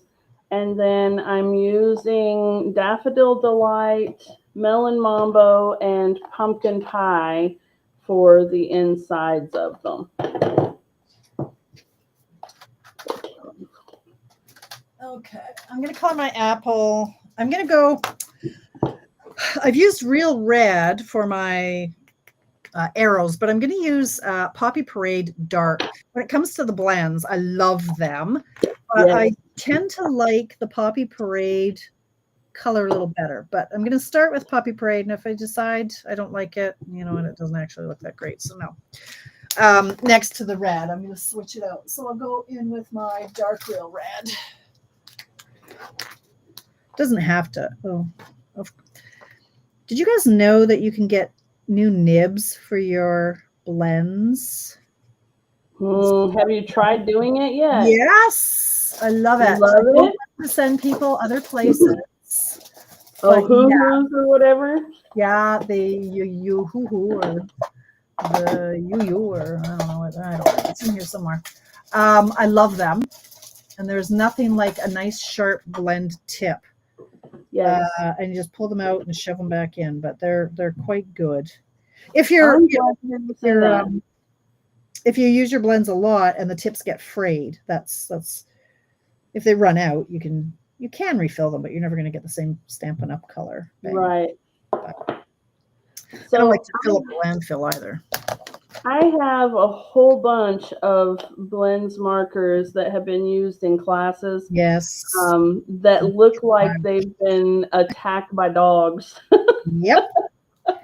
and then I'm using Daffodil Delight, Melon Mambo, and Pumpkin Pie for the insides of them. Okay, I'm going to color my apple. I'm going to go, I've used Real Red for my arrows, but I'm going to use Poppy Parade Dark. When it comes to the blends, I love them, but yes. I tend to like the Poppy Parade color a little better, but I'm going to start with Poppy Parade, and if I decide I don't like it, you know, and it doesn't actually look that great, so no. Next to the red, I'm going to switch it out. So I'll go in with my Dark Real Red. Doesn't have to. Oh, did you guys know that you can get new nibs for your blends? Have you tried doing it yet? Yes, I love it. Love I it. To send people other places. Oh, hoo-hoos or whatever. Yeah, the you-hoo-hoo or the you-you or I don't know. I don't know. It's in here somewhere. I love them, and there's nothing like a nice sharp blend tip. Yes. And you just pull them out and shove them back in, but they're quite good. If you're, if you use your blends a lot and the tips get frayed, that's if they run out, you can refill them, but you're never going to get the same Stampin' Up color. Bang. Right. But so I don't like to fill up the landfill either. I have a whole bunch of blends markers that have been used in classes. Yes. That look like they've been attacked by dogs. Yep. I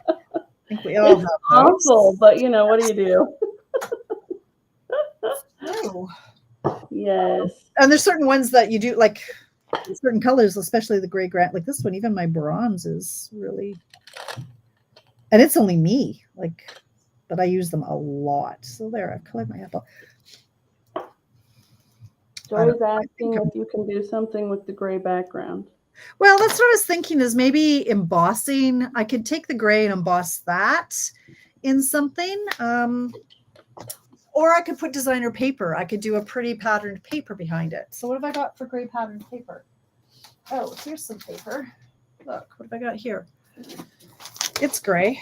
think we all have awful, but you know, what do you do? Oh. Yes. And there's certain ones that you do, like certain colors, especially the gray granite, like this one, even my bronze is really, and it's only me, like, but I use them a lot. So there, I've colored my apple. Joy's asking if you can do something with the gray background. Well, that's what I was thinking, is maybe embossing. I could take the gray and emboss that in something. Or I could put designer paper. I could do a pretty patterned paper behind it. So what have I got for gray patterned paper? Oh, here's some paper. Look, what have I got here? It's gray.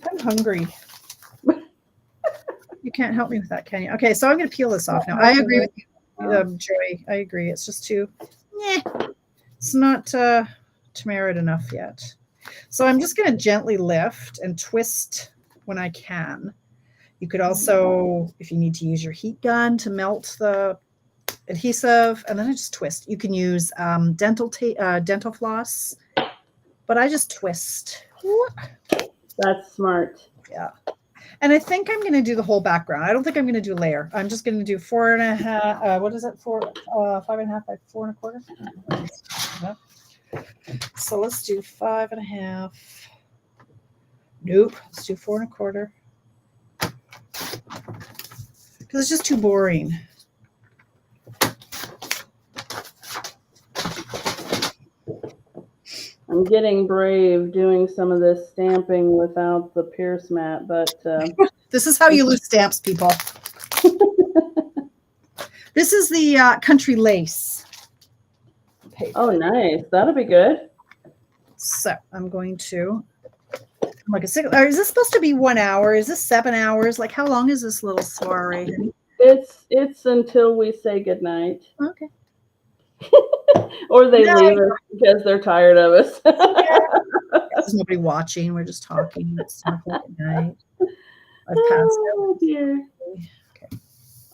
I'm hungry. You can't help me with that, can you? Okay, so I'm going to peel this off now. I agree with you, Joy. I agree. It's just too, it's not Tamara enough yet. So I'm just going to gently lift and twist when I can. You could also, if you need to use your heat gun to melt the adhesive, and then I just twist. You can use dental floss, but I just twist. That's smart. Yeah. And I think I'm going to do the whole background. I don't think I'm going to do a layer. I'm just going to do 4.5. What is it? 5.5 by 4.25. So let's do 5.5. Nope. Let's do 4.25. Because it's just too boring. I'm getting brave doing some of this stamping without the pierce mat, but this is how you lose stamps, people. This is the country lace paper. Oh, nice. That'll be good. So I'm going to Like a six, or is this supposed to be 1 hour? Is this 7 hours? Like, how long is this little soiree? It's until we say goodnight. Okay. Or they leave us because they're tired of us. Yeah. There's nobody watching. We're just talking. It's 10 o'clock at night. I've passed out. Oh dear. Okay.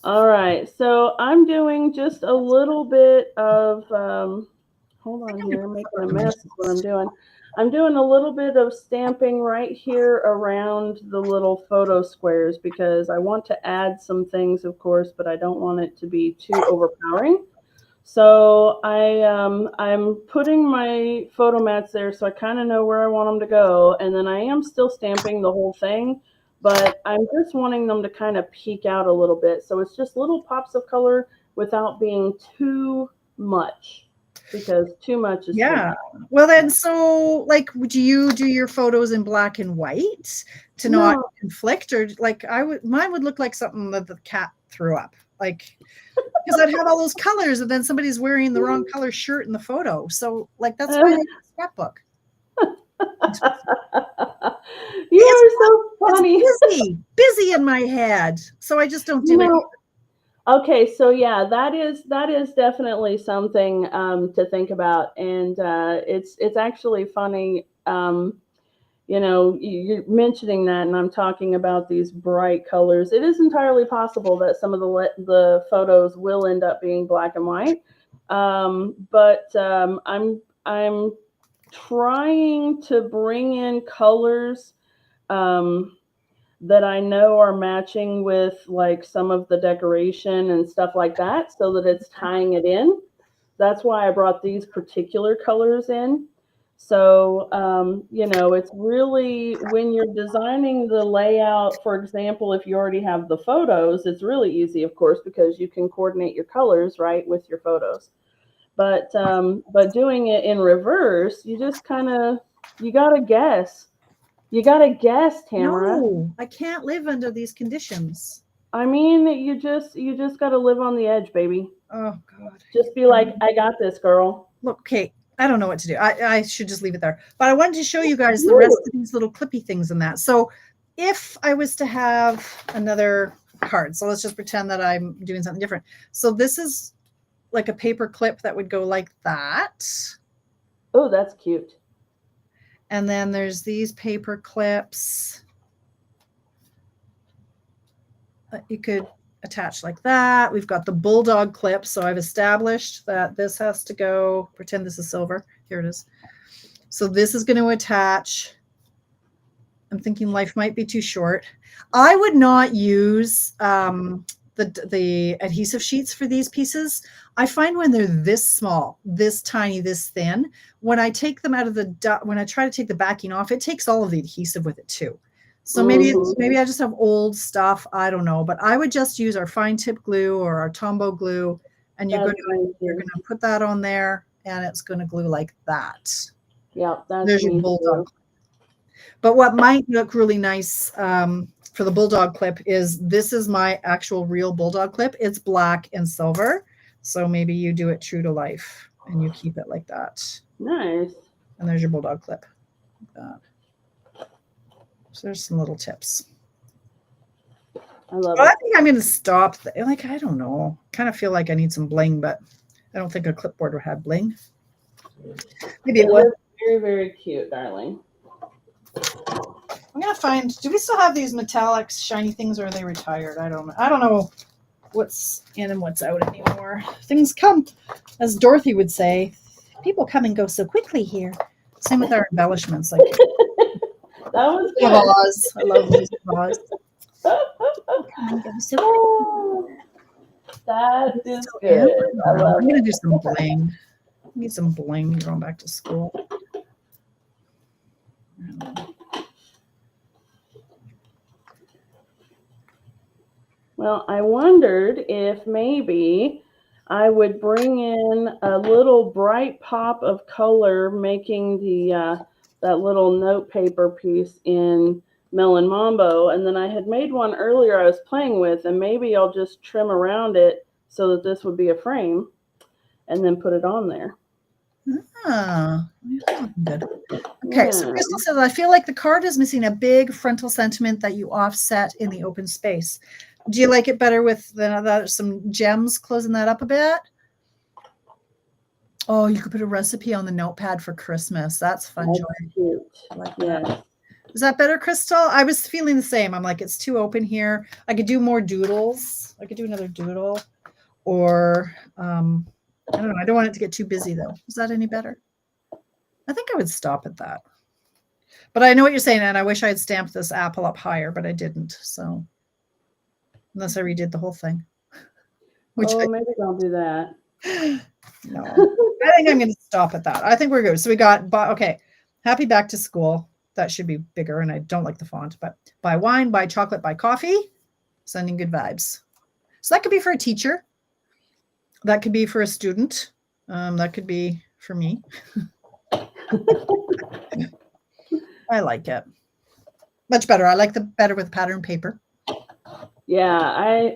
All right. So I'm doing just a little bit of hold on here, I'm making a mess of what I'm doing. I'm doing a little bit of stamping right here around the little photo squares because I want to add some things, of course, but I don't want it to be too overpowering. So I'm putting my photo mats there so I kind of know where I want them to go, and then I am still stamping the whole thing, but I'm just wanting them to kind of peek out a little bit. So it's just little pops of color without being too much, because too much is too much. Well, then, so like, would you do your photos in black and white to not conflict, or like mine would look like something that the cat threw up, like. Because I'd have all those colors, and then somebody's wearing the wrong color shirt in the photo. So, like, that's why I have a scrapbook. You are so funny. It's busy in my head. So I just don't do it. Okay, so yeah, that is definitely something to think about, and it's actually funny. You know, you're mentioning that, and I'm talking about these bright colors. It is entirely possible that some of the photos will end up being black and white, but I'm trying to bring in colors that I know are matching with like some of the decoration and stuff like that, so that it's tying it in. That's why I brought these particular colors in. So, you know, it's really when you're designing the layout, for example, if you already have the photos, it's really easy, of course, because you can coordinate your colors, right, with your photos. But doing it in reverse, you just kind of, you got to guess. You got to guess, Tamara. No, I can't live under these conditions. I mean, you just got to live on the edge, baby. Oh, God. Just be like, I got this, girl. Look, okay. I don't know what to do. I should just leave it there. But I wanted to show you guys the rest of these little clippy things in that. So if I was to have another card, so let's just pretend that I'm doing something different. So this is like a paper clip that would go like that. Oh, that's cute. And then there's these paper clips that you could attach like that. We've got the bulldog clip. So I've established that this has to go, pretend this is silver. Here it is. So this is going to attach. I'm thinking life might be too short. I would not use the adhesive sheets for these pieces. I find when they're this small, this tiny, this thin, when I take them out of when I try to take the backing off, it takes all of the adhesive with it too. So maybe I just have old stuff. I don't know, but I would just use our fine tip glue or our Tombow glue, and you're going to put that on there, and it's going to glue like that. Yeah, there's your bulldog. But what might look really nice for the bulldog clip is this is my actual real bulldog clip. It's black and silver, so maybe you do it true to life and you keep it like that. Nice. And there's your bulldog clip. Like that. So there's some little tips. I love it. I think I'm going to stop. Like, I don't know. Kind of feel like I need some bling, but I don't think a clipboard would have bling. Maybe it would. Very, very cute, darling. I'm going to find, do we still have these metallic shiny things, or are they retired? I don't know what's in and what's out anymore. Things come, as Dorothy would say, people come and go so quickly here. Same with our embellishments. Like that was good. Vase. I love these vase. That is good. I'm going to do some bling. I need some bling going back to school. Well, I wondered if maybe I would bring in a little bright pop of color, making the that little note paper piece in Melon Mambo, and then I had made one earlier I was playing with, and maybe I'll just trim around it so that this would be a frame, and then put it on there. Ah, that's looking good. Okay, so Yeah. Crystal says, I feel like the card is missing a big frontal sentiment that you offset in the open space. Do you like it better with some gems closing that up a bit? Oh, you could put a recipe on the notepad for Christmas. That's fun, That's Joy. cute. I like that. Yes. Is that better, Crystal? I was feeling the same. I'm like, it's too open here. I could do more doodles. I could do another doodle. Or, I don't know. I don't want it to get too busy, though. Is that any better? I think I would stop at that. But I know what you're saying, and I wish I had stamped this apple up higher, but I didn't. So, unless I redid the whole thing. Which Maybe don't do that. no. I think I'm going to stop at that. I think we're good. So we got, okay, happy back to school. That should be bigger, and I don't like the font, but buy wine, buy chocolate, buy coffee, sending good vibes. So that could be for a teacher. That could be for a student. That could be for me. I like it. Much better. I like the better with pattern paper. Yeah,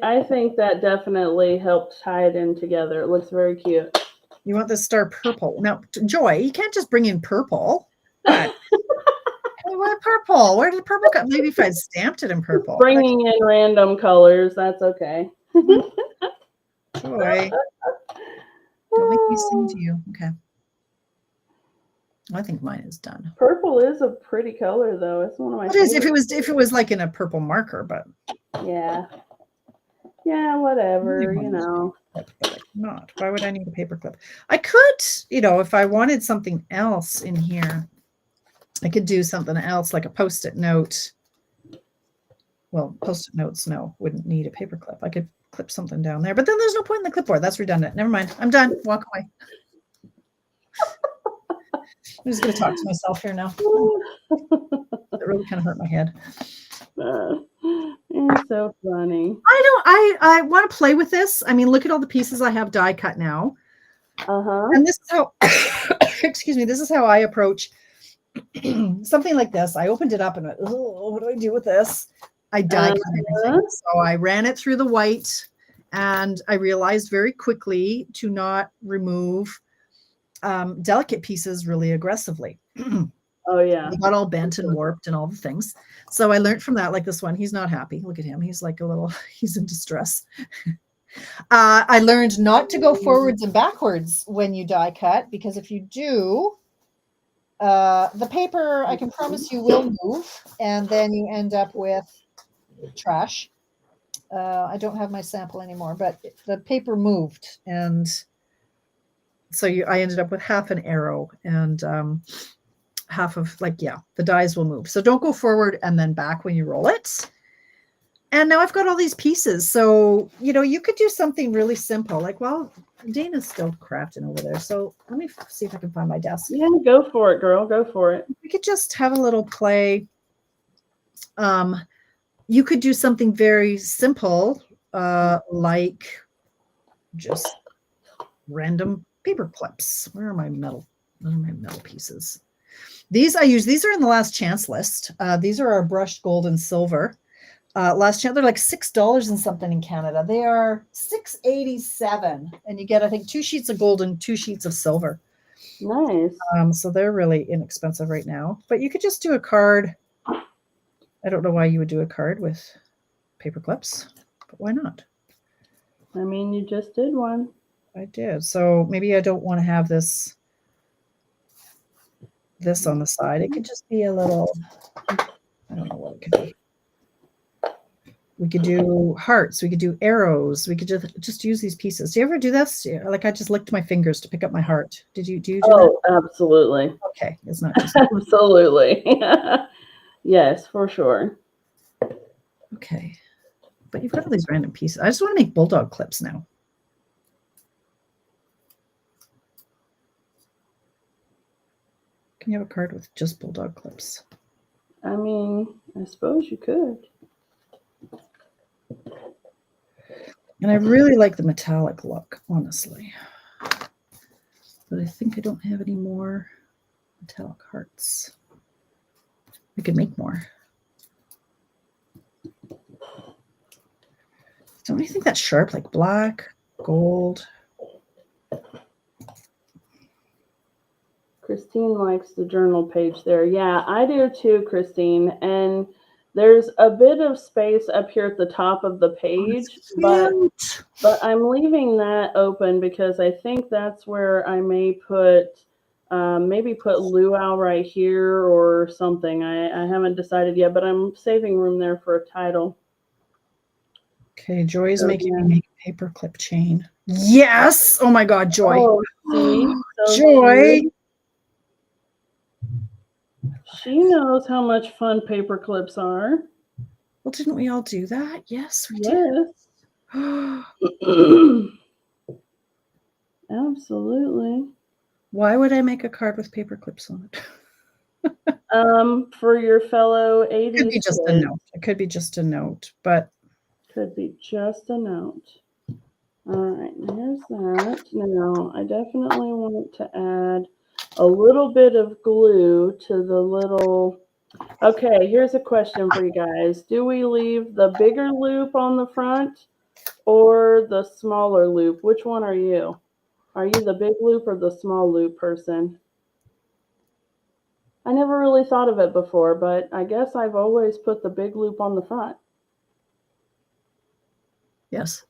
I think that definitely helped tie it in together. It looks very cute. You want the star purple. Now, Joy, you can't just bring in purple. What? Why purple? Where did purple come? Maybe if I stamped it in purple. Bringing in random colors, that's okay. Joy, don't make me sing to you. Okay. I think mine is done. Purple is a pretty color, though. It's one of my. It is if it was like in a purple marker, but yeah, whatever, you know. But not. Why would I need a paper clip? I could, if I wanted something else in here, I could do something else like a Post-it note. Well, Post-it notes, no, wouldn't need a paper clip. I could clip something down there, but then there's no point in the clipboard. That's redundant. Never mind. I'm done. Walk away. I'm just going to talk to myself here now. It really kind of hurt my head. It's so funny. I want to play with this. I mean, look at all the pieces I have die cut now. And this is how, excuse me, this is how I approach something like this. I opened it up and went, oh, what do I do with this? I die cut everything. So I ran it through the white, and I realized very quickly to not remove delicate pieces really aggressively. Oh, yeah. They got all bent and warped and all the things. So I learned from that, like this one. He's not happy. Look at him. He's like he's in distress. I learned not to go forwards and backwards when you die cut, because if you do, the paper, I can promise you, will move, and then you end up with trash. I don't have my sample anymore, but the paper moved, and so I ended up with half an arrow, and half of the dies will move. So don't go forward and then back when you roll it. And now I've got all these pieces. So, you could do something really simple. Like, well, Dana's still crafting over there. So let me see if I can find my desk. Yeah, go for it, girl. Go for it. We could just have a little play. You could do something very simple, like just random paper clips. Where are my metal pieces? These are in the last chance list. These are our brushed gold and silver. Last chance, they're like $6 and something in Canada. They are $6.87, and you get, I think, 2 sheets of gold and 2 sheets of silver. Nice. So they're really inexpensive right now. But you could just do a card. I don't know why you would do a card with paper clips, but why not? I mean, you just did one. I did. So maybe I don't want to have this on the side. It could just be a little, I don't know what it could be. We could do hearts. We could do arrows. We could just use these pieces. Do you ever do this? Like I just licked my fingers to pick up my heart. Do you do that? Absolutely. Okay. It's not just absolutely. Yes, for sure. Okay. But you've got all these random pieces. I just want to make bulldog clips now. Can you have a card with just bulldog clips? I mean, I suppose you could. And I really like the metallic look, honestly. But I think I don't have any more metallic hearts. I could make more. Don't you think that's sharp? Like black, gold. Christine likes the journal page there. Yeah, I do too, Christine. And there's a bit of space up here at the top of the Oh, it's page, cute. but I'm leaving that open because I think that's where I may put maybe put luau right here or something. I haven't decided yet, but I'm saving room there for a title. Okay, Joy's So, making yeah. me make a paperclip chain. Yes! Oh my God, Joy. Oh, see, so Joy. cute. She knows how much fun paper clips are. Well, didn't we all do that? Yes, we Yes. did. Absolutely. Why would I make a card with paper clips on it? For your fellow It could be 80s just a kids. note. It could be just a note, but Could be just a note. All right, here's that. Now, I definitely want to add a little bit of glue to the little... Okay, here's a question for you guys. Do we leave the bigger loop on the front or the smaller loop? Which one are you? Are you the big loop or the small loop person? I never really thought of it before, but I guess I've always put the big loop on the front. yes.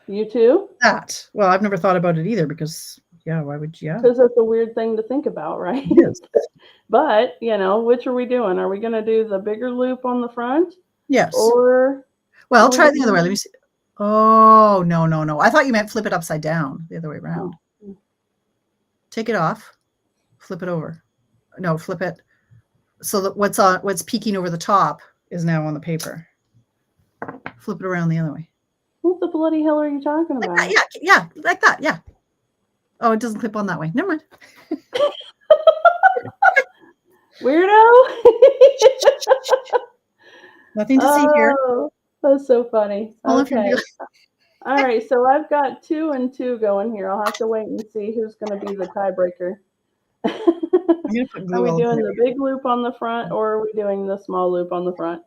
You too? That. Well, I've never thought about it either because, yeah, why would you? Yeah. Because it's a weird thing to think about, right? Yes. But, which are we doing? Are we going to do the bigger loop on the front? Yes. Or... Well, try it the other way. Let me see. Oh, no, no, no. I thought you meant flip it upside down, the other way around. Oh. Take it off, flip it over. No, flip it so that what's peeking over the top is now on the paper. Flip it around the other way. What the bloody hell are you talking about? Like that, yeah, like that, yeah. Oh, it doesn't clip on that way. Never mind. Weirdo. Nothing to see here. Oh, that's so funny. All Okay. All right, so I've got 2 and 2 going here. I'll have to wait and see who's going to be the tiebreaker. Are we doing the big loop on the front or are we doing the small loop on the front?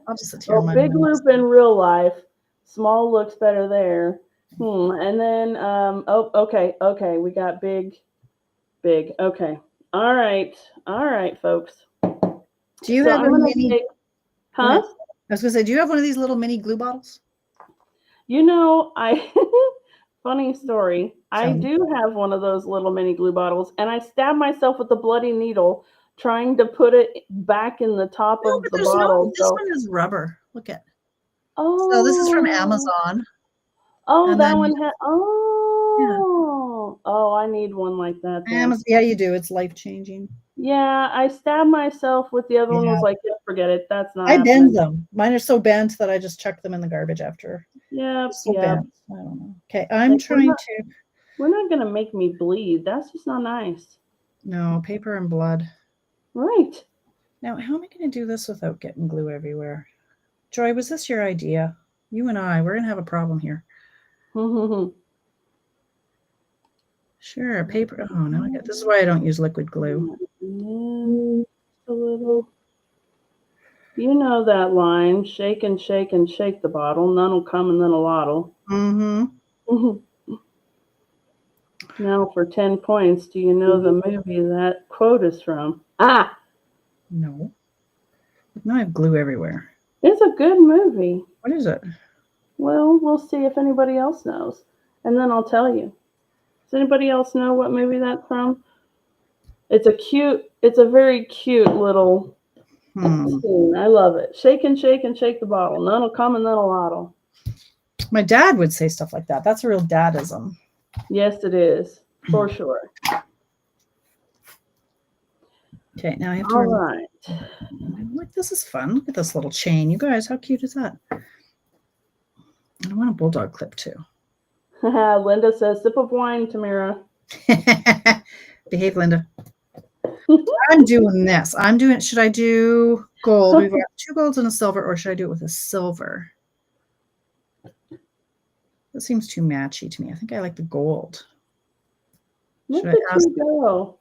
I'll just sit here. Well, big loop in real life. Small looks better there. And then, okay. We got big. Okay. All right, folks. Do you have a mini? Huh? I was going to say, do you have one of these little mini glue bottles? Funny story. I do have one of those little mini glue bottles, and I stabbed myself with a bloody needle trying to put it back in the top of the bottle. This one is rubber. Look at. Oh. So this is from Amazon. Oh, that one had. Oh. Yeah. Oh, I need one like that. Amazon, yeah, you do. It's life changing. Yeah, I stabbed myself with the other one. Was like, yeah, forget it. That's not. I bend them. Mine are so bent that I just chuck them in the garbage after. Yeah. Bent. I don't know. Okay, I'm trying to. We're not gonna make me bleed. That's just not nice. No, paper and blood. Right. Now, how am I going to do this without getting glue everywhere? Joy, was this your idea? You and I, we're going to have a problem here. Sure, paper. Oh, no, this is why I don't use liquid glue. A little. You know that line, shake and shake and shake the bottle. None will come and then a lot'll. Now for 10 points, do you know the movie that quote is from? No. Now I have glue everywhere. It's a good movie. What is it? Well, we'll see if anybody else knows. And then I'll tell you. Does anybody else know what movie that's from? It's a very cute little scene. I love it. Shake and shake and shake the bottle. None will come and then a lot'll. My dad would say stuff like that. That's a real dadism. Yes, it is. For sure. Okay, now I have to. All right. Look, this is fun. Look at this little chain. You guys, how cute is that? I want a bulldog clip too. Linda says, sip of wine, Tamara. Behave, Linda. I'm doing this. Should I do gold? We've got 2 golds and a silver, or should I do it with a silver? That seems too matchy to me. I think I like the gold. Look at you go.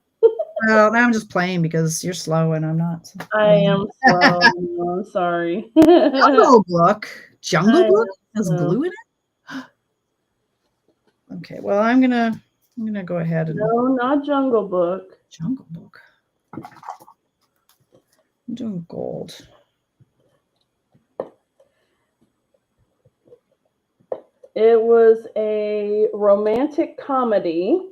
Well, now I'm just playing because you're slow and I'm not. I am slow. I'm sorry. Jungle Book. Jungle Book has glue in it? Okay, well, I'm going to I'm gonna go ahead and No, not Jungle Book. Jungle Book. I'm doing gold. It was a romantic comedy.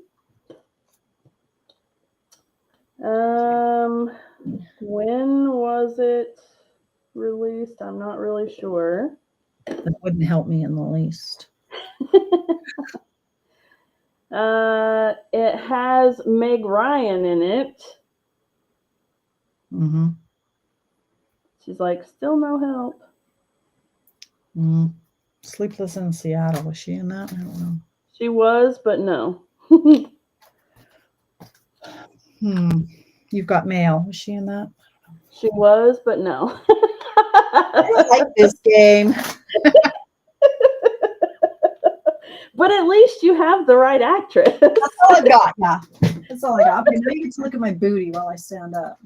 When was it released? I'm not really sure. That wouldn't help me in the least. It has Meg Ryan in it. Mm-hmm. She's like, still no help. Sleepless in Seattle. Was she in that? I don't know. She was, but no. You've Got Mail. Was she in that? She was, but no. I don't like this game. But at least you have the right actress. That's all I got. Yeah, that's all I got. Okay, now you get to look at my booty while I stand up.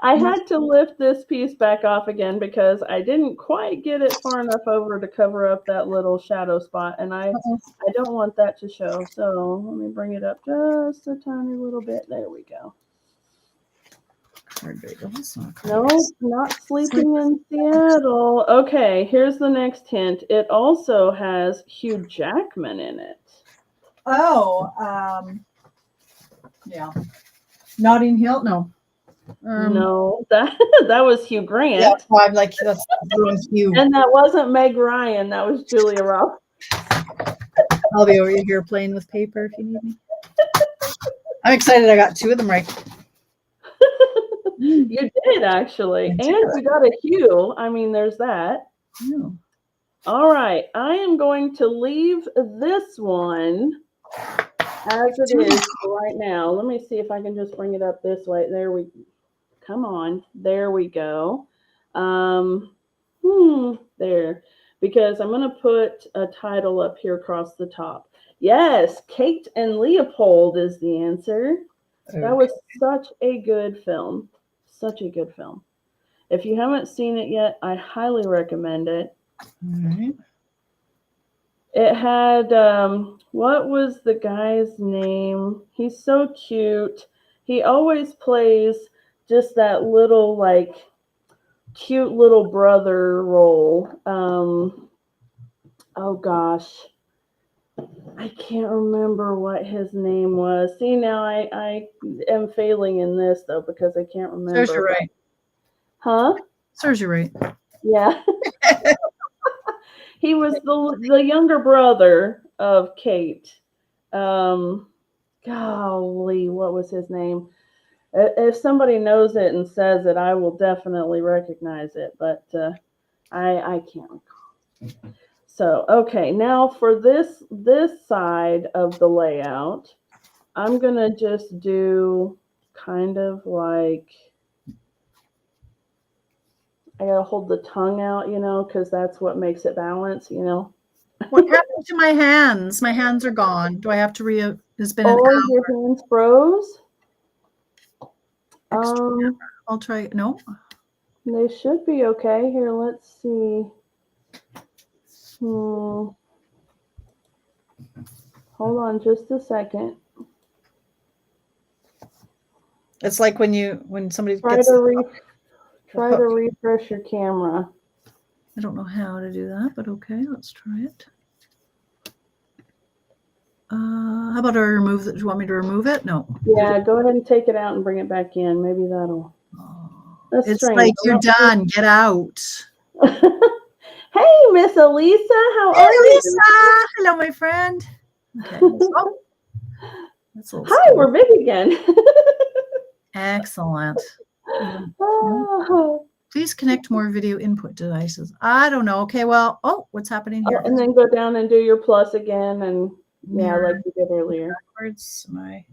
I had to lift this piece back off again because I didn't quite get it far enough over to cover up that little shadow spot, and I don't want that to show. So let me bring it up just a tiny little bit. There we go. No, not Sleeping in Seattle. Okay, here's the next hint. It also has Hugh Jackman in it. Oh, yeah. Notting Hill? No. No, that was Hugh Grant. Yeah, well, I'm like, that's Hugh. And that wasn't Meg Ryan. That was Julia Roberts. I'll be over here playing with paper if you need me. I'm excited. I got 2 of them right. You did, actually. And we got a Hugh. I mean, there's that. Yeah. All right. I am going to leave this one as it is right now. Let me see if I can just bring it up this way. There we go. Come on. There we go. There. Because I'm going to put a title up here across the top. Yes, Kate and Leopold is the answer. Okay. That was such a good film. Such a good film. If you haven't seen it yet, I highly recommend it. All right. It had, what was the guy's name? He's so cute. He always plays just that little, like, cute little brother role. Oh gosh. I can't remember what his name was. See, now I am failing in this, though, because I can't remember. Serves you right. Huh? Serves you right. Yeah. He was the younger brother of Kate. Golly, what was his name? If somebody knows it and says it, I will definitely recognize it, but I can't recall. So, okay, now for this side of the layout, I'm going to just do kind of like, I got to hold the tongue out, because that's what makes it balance, What happened to my hands? My hands are gone. Do I have to it's been an hour. Your hands froze? I'll try. No? They should be okay. Here, let's see. Hold on just a second. It's like when somebody try to refresh your camera. I don't know how to do that, but okay, let's try it. How about I remove it? Do you want me to remove it? No. Yeah, go ahead and take it out and bring it back in. Maybe that'll. That's it's strange. Like you're done. Get out. Hey, Miss Elisa, how are you? Elisa, hello, my friend. Okay. Hi, we're big again. Excellent. Please connect more video input devices. I don't know. Okay, well, what's happening here? And then go down and do your plus again, and like you did earlier. Backwards, my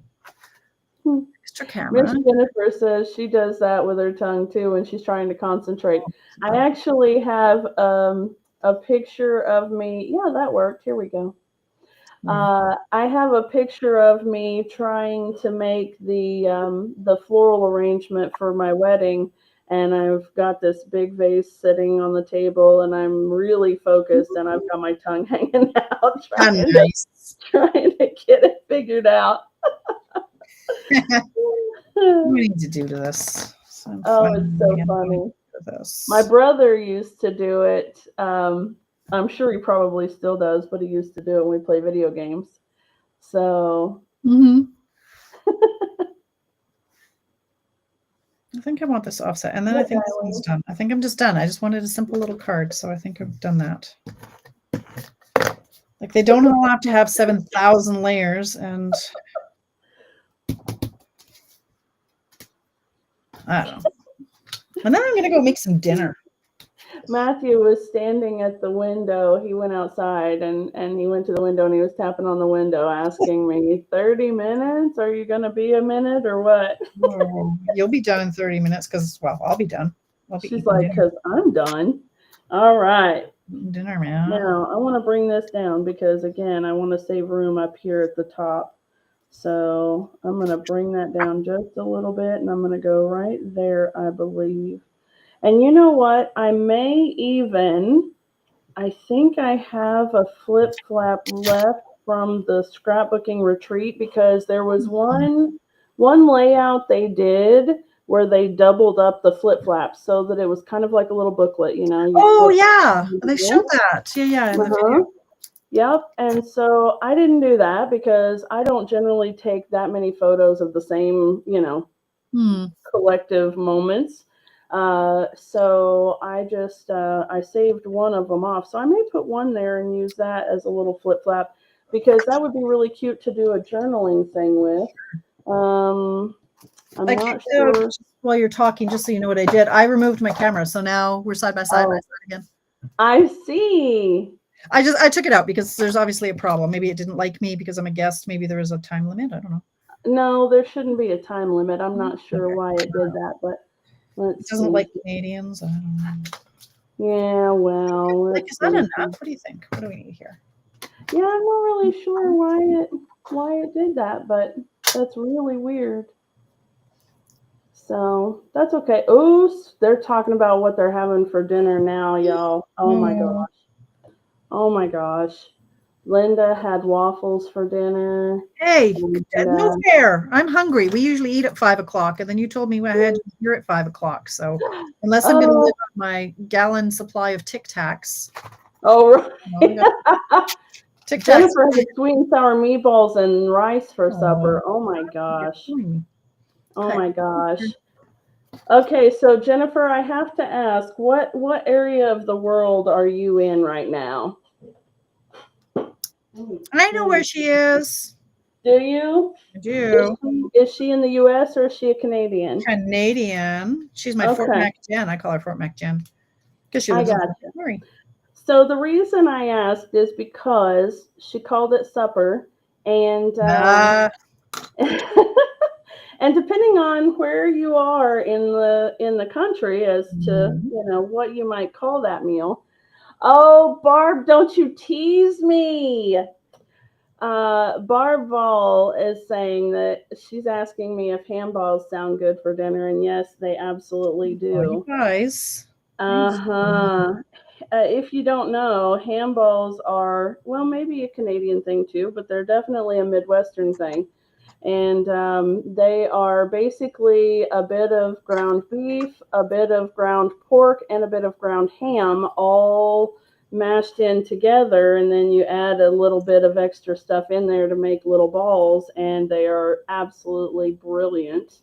extra camera. Miss Jennifer says she does that with her tongue too when she's trying to concentrate. I actually have a picture of me. Yeah, that worked. Here we go. I have a picture of me trying to make the floral arrangement for my wedding, and I've got this big vase sitting on the table, and I'm really focused, and I've got my tongue hanging out, Nice. trying to get it figured out. What do we need to do to this? So Oh, it's so funny. My brother used to do it. I'm sure he probably still does, but he used to do it when we play video games. So. I think I want this offset, and then I think this one's done. I think I'm just done. I just wanted a simple little card, so I think I've done that. Like, they don't all have to have 7,000 layers, and I don't know. And then I'm gonna go make some dinner. Matthew was standing at the window. He went outside and he went to the window and he was tapping on the window asking me, 30 minutes? Are you going to be a minute or what? Oh, you'll be done in 30 minutes because, well, I'll be done. She's like, because I'm done. All right. Dinner, man. Now, I want to bring this down because, again, I want to save room up here at the top. So I'm going to bring that down just a little bit, and I'm going to go right there, I believe. And you know what? I think I have a flip flap left from the scrapbooking retreat, because there was one layout they did where they doubled up the flip flaps so that it was kind of like a little booklet, you know. Oh, yeah. They showed that. Yeah. In the video. Yep. And so I didn't do that because I don't generally take that many photos of the same, you know, collective moments. So I just, I saved one of them off. So I may put one there and use that as a little flip flap, because that would be really cute to do a journaling thing with. I'm not sure. While you're talking, just so you know what I did, I removed my camera. So now we're side by side again. I see. I took it out because there's obviously a problem. Maybe it didn't like me because I'm a guest. Maybe there was a time limit. I don't know. No, there shouldn't be a time limit. I'm not sure why it did that, but let's it doesn't like Canadians. I don't know. Yeah, well, is that enough? What do you think? What do we need here? Yeah, I'm not really sure why it did that, but that's really weird. So that's okay. Oh, they're talking about what they're having for dinner now, y'all. Oh my gosh. Oh my gosh. Linda had waffles for dinner. Hey, no fair. I'm hungry. We usually eat at 5 o'clock, and then you told me I had to be here at 5 o'clock. So unless I'm going to live on my gallon supply of Tic Tacs. Oh, right. Jennifer had sweet and sour meatballs and rice for supper. Oh my gosh. Oh my gosh. Okay, so Jennifer, I have to ask, what area of the world are you in right now? I know where she is. Do you? I do. Is she in the U.S. or is she a Canadian? Canadian. She's my Fort Mac Jen. I call her Fort Mac Jen. Because she lives in Missouri. So the reason I asked is because she called it supper, and and depending on where you are in the country as to what you might call that meal. Oh, Barb, don't you tease me. Barb Ball is saying that she's asking me if ham balls sound good for dinner, and yes, they absolutely do. Oh, you guys. If you don't know, ham balls are, well, maybe a Canadian thing too, but they're definitely a Midwestern thing. And they are basically a bit of ground beef, a bit of ground pork, and a bit of ground ham, all mashed in together. And then you add a little bit of extra stuff in there to make little balls, and they are absolutely brilliant.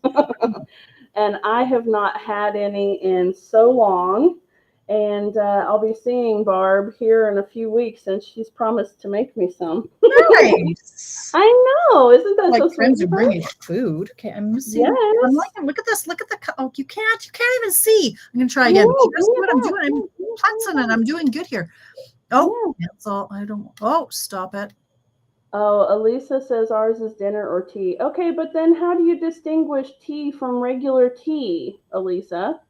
And I have not had any in so long. And I'll be seeing Barb here in a few weeks, and she's promised to make me some. Nice. I know, isn't that so sweet? Friends who bring you food. Okay, I'm missing. Yes. I'm liking. Look at this. Look at the. Oh, you can't even see. I'm gonna try again. That's what I'm doing. I'm putzing and I'm doing good here. Oh, that's all. I don't. Oh, stop it. Oh, Elisa says ours is dinner or tea. Okay, but then how do you distinguish tea from regular tea, Elisa?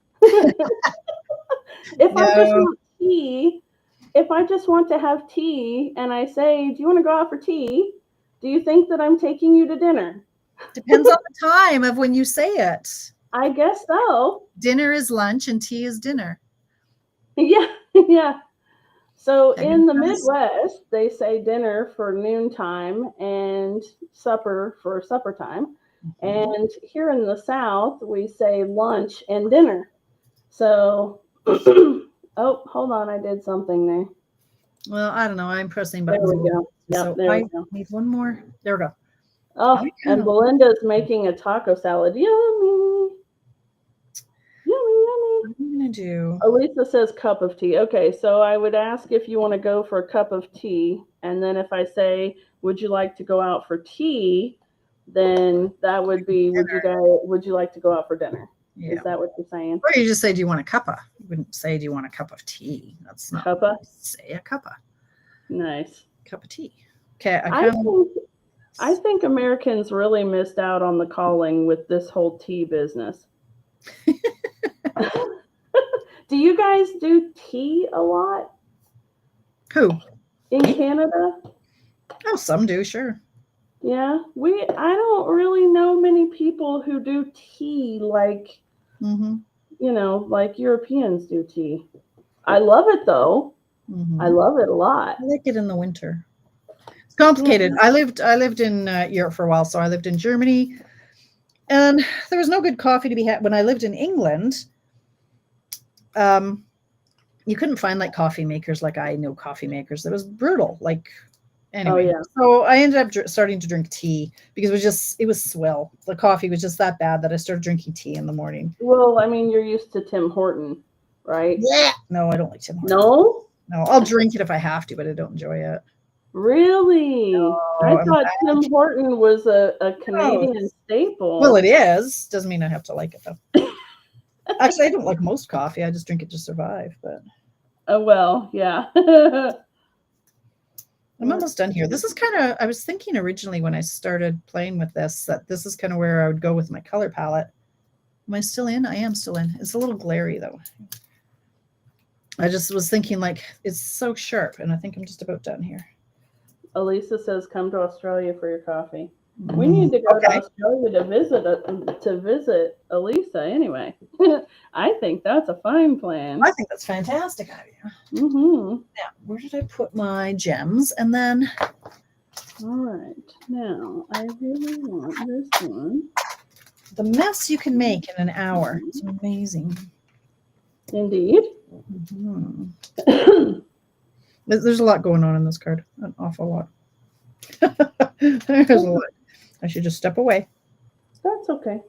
If I just want to have tea and I say, do you want to go out for tea? Do you think that I'm taking you to dinner? Depends on the time of when you say it. I guess so. Dinner is lunch and tea is dinner. Yeah, yeah. So in the Yes. Midwest, they say dinner for noontime and supper for supper time. Mhm. And here in the South, we say lunch and dinner. So, oh, hold on, I did something there. Well, I don't know. I'm pressing There buttons a we little go. bit. Yep, So there we I go. need one more. There we go. Oh, and Belinda's making a taco salad. Yummy, yummy, yummy. What am I going to do? Elisa says cup of tea. Okay, so I would ask if you want to go for a cup of tea, and then if I say, "Would you like to go out for tea?" then that would be, would you like to go out for dinner? Yeah. Is that what you're saying? Or you just say, do you want a cuppa? You wouldn't say, do you want a cup of tea? That's not Cuppa? what you say, a cuppa. Nice. Cup of tea. Okay. I think Americans really missed out on the calling with this whole tea business. Do you guys do tea a lot Who? in Me? Canada? Oh, some do, sure. Yeah, I don't really know many people who do tea like, Mm-hmm. like Europeans do tea. I love it though. Mm-hmm. I love it a lot. I like it in the winter. It's complicated. I lived in Europe for a while, so I lived in Germany, and there was no good coffee to be had. When I lived in England, you couldn't find like coffee makers like I know coffee makers. It was brutal. Like anyway, so I ended up starting to drink tea because it was swill. The coffee was just that bad that I started drinking tea in the morning. Well, I mean, you're used to Tim Horton, right? Yeah. No, I don't like Tim Hortons. No, I'll drink it if I have to, but I don't enjoy it. Really? No, I thought Tim Horton was a Canadian staple. Well, it is. Doesn't mean I have to like it though. Actually, I don't like most coffee. I just drink it to survive. But well, yeah. I'm almost done here. This is kind of. I was thinking originally when I started playing with this that this is kind of where I would go with my color palette. Am I still in? I am still in. It's a little glary though. I just was thinking like it's so sharp, and I think I'm just about done here. Elisa says, "Come to Australia for your coffee." We need to go to Australia to visit Elisa anyway. I think that's a fine plan. I think that's fantastic idea. Mm-hmm. Now, where did I put my gems? And then, all right. Now, I really want this one. The mess you can make in an hour. It's amazing. Indeed. Mm-hmm. There's a lot going on in this card. An awful lot. There's a lot. I should just step away. That's okay.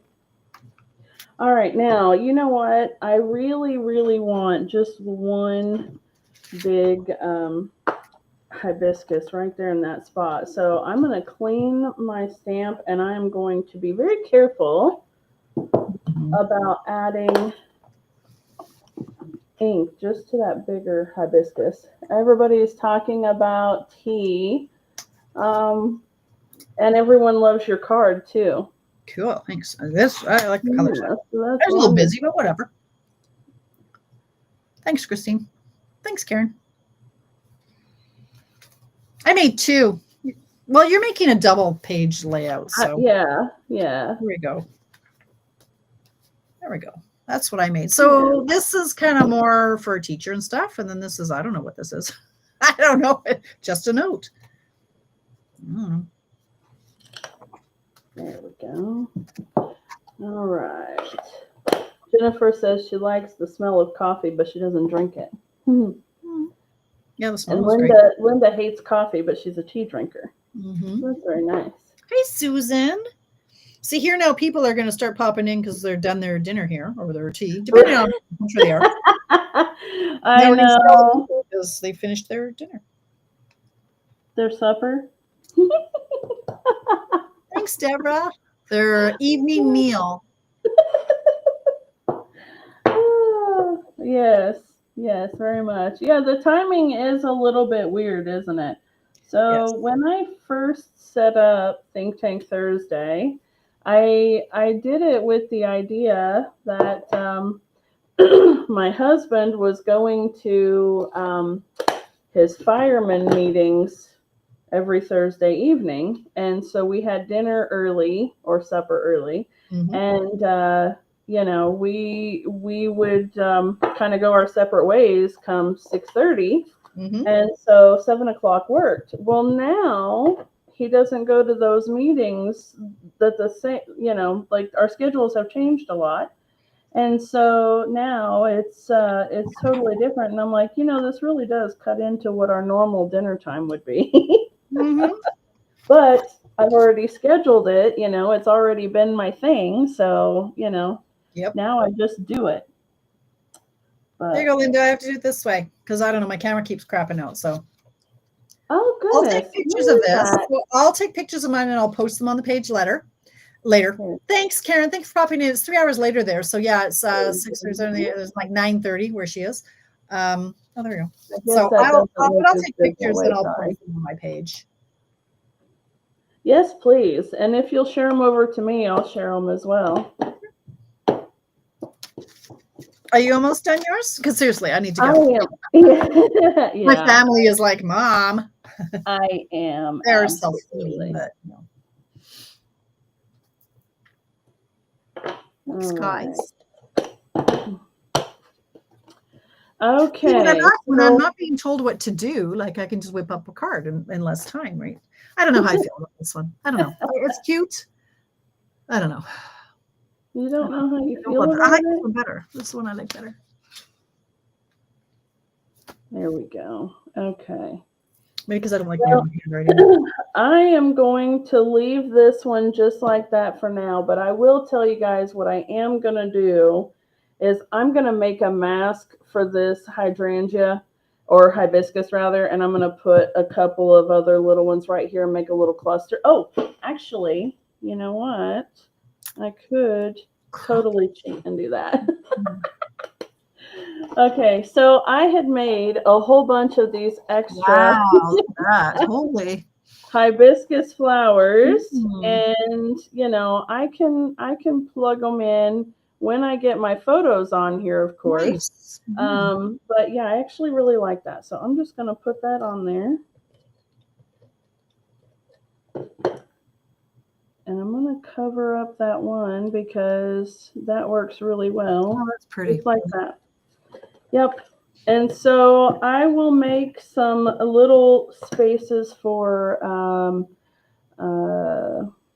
All right. Now, you know what? I really, really want just one big hibiscus right there in that spot. So I'm going to clean my stamp, and I'm going to be very careful about adding ink just to that bigger hibiscus. Everybody is talking about tea. And everyone loves your card too. Cool, thanks. I like the color. So it's a little busy, but whatever. Thanks, Christine. Thanks, Karen. I made two. Well, you're making a double page layout, so yeah. Here we go. There we go. That's what I made. So this is kind of more for a teacher and stuff, and then this is, I don't know what this is. I don't know. Just a note. There we go. All right. Jennifer says she likes the smell of coffee, but she doesn't drink it. Yeah, the smell. And Linda hates coffee, but she's a tea drinker. That's very nice. Hey, Susan. See, here now people are going to start popping in because they're done their dinner here or their tea, depending on which they are. I know. Because they finished their dinner. Their supper. Thanks, Deborah. Their evening meal. Yes, very much. Yeah, the timing is a little bit weird, isn't it? So when I first set up Think Tank Thursday, I did it with the idea that my husband was going to his fireman meetings every Thursday evening. And so we had dinner early or supper early. And we would kind of go our separate ways come 6:30, and so 7 o'clock worked. Well, now he doesn't go to those meetings that the same, like our schedules have changed a lot. And so now it's totally different. And I'm like, this really does cut into what our normal dinner time would be. But I've already scheduled it, it's already been my thing. So, now I just do it. But, there you go, Linda. I have to do it this way because I don't know. My camera keeps crapping out. So oh, I'll goodness. take pictures of this. So I'll take pictures of mine and I'll post them on the page later. Thanks, Karen. Thanks for popping in. It's 3 hours later there. So yeah, it's 6:30. It's like 9:30 where she is. Oh, there we go. So I'll take pictures and I'll post them on my page. Yes, please. And if you'll share them over to me, I'll share them as well. Are you almost done yours? Because seriously, I need to go. I am. Yeah. My family is like, Mom. I am. They're self-feeding, but Thanks, guys. Okay. When I'm not being told what to do, like I can just whip up a card in less time, right? I don't know how I feel about this one. I don't know. It's cute. I don't know. You don't know how you feel about it? I like this one better. This one I like better. There we go. Okay. Maybe because I don't like my own handwriting. I am going to leave this one just like that for now, but I will tell you guys what I am going to do is I'm going to make a mask for this hydrangea or hibiscus rather, and I'm going to put a couple of other little ones right here and make a little cluster. Oh, actually, you know what? I could totally cheat and do that. Okay, so I had made a whole bunch of these extra holy hibiscus flowers, and I can plug them in when I get my photos on here, of course. Nice. But yeah, I actually really like that, so I'm just gonna put that on there. And I'm going to cover up that one because that works really well. Oh, that's pretty. Just like that. Yep. And so I will make some little spaces for,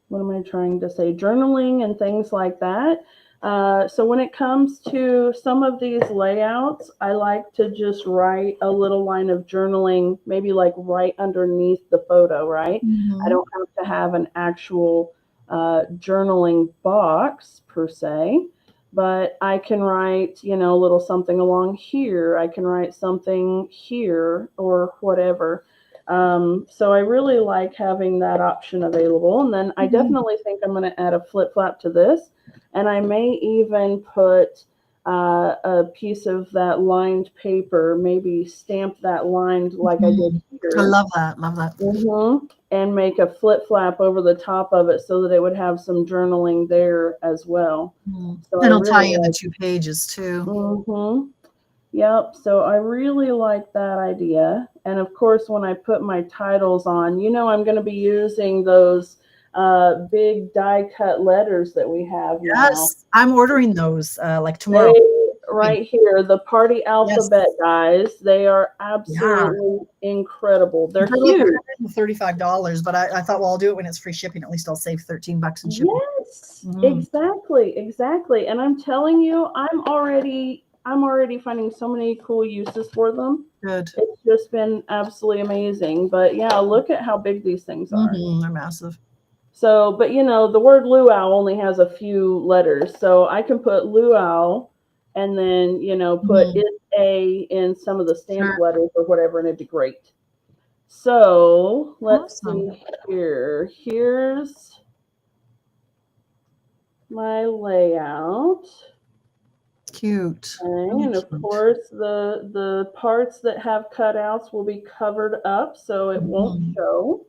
what am I trying to say? Journaling and things like that. So when it comes to some of these layouts, I like to just write a little line of journaling, maybe like right underneath the photo, right? I don't have to have an actual journaling box per se, but I can write, a little something along here. I can write something here or whatever. So I really like having that option available. And then I definitely think I'm going to add a flip flap to this. And I may even put a piece of that lined paper, maybe stamp that lined like I did here. I love that. Love that. And make a flip flap over the top of it so that it would have some journaling there as well. So and I'll tie in the 2 pages too. Yep. So I really like that idea. And of course, when I put my titles on, I'm going to be using those big die cut letters that we have now. Yes, I'm ordering those like tomorrow. Right here, the party alphabet guys. They are absolutely incredible. They're huge. $35, but I thought, well, I'll do it when it's free shipping. At least I'll save $13 in shipping. Yes, exactly. And I'm telling you, I'm already finding so many cool uses for them. Good. It's just been absolutely amazing. But yeah, look at how big these things are. They're massive. So, but the word luau only has a few letters. So I can put luau and then, put it a in some of the stamp letters or whatever, and it'd be great. So let's see here. Here's my layout. Cute. Okay, and of course the parts that have cutouts will be covered up so it won't show.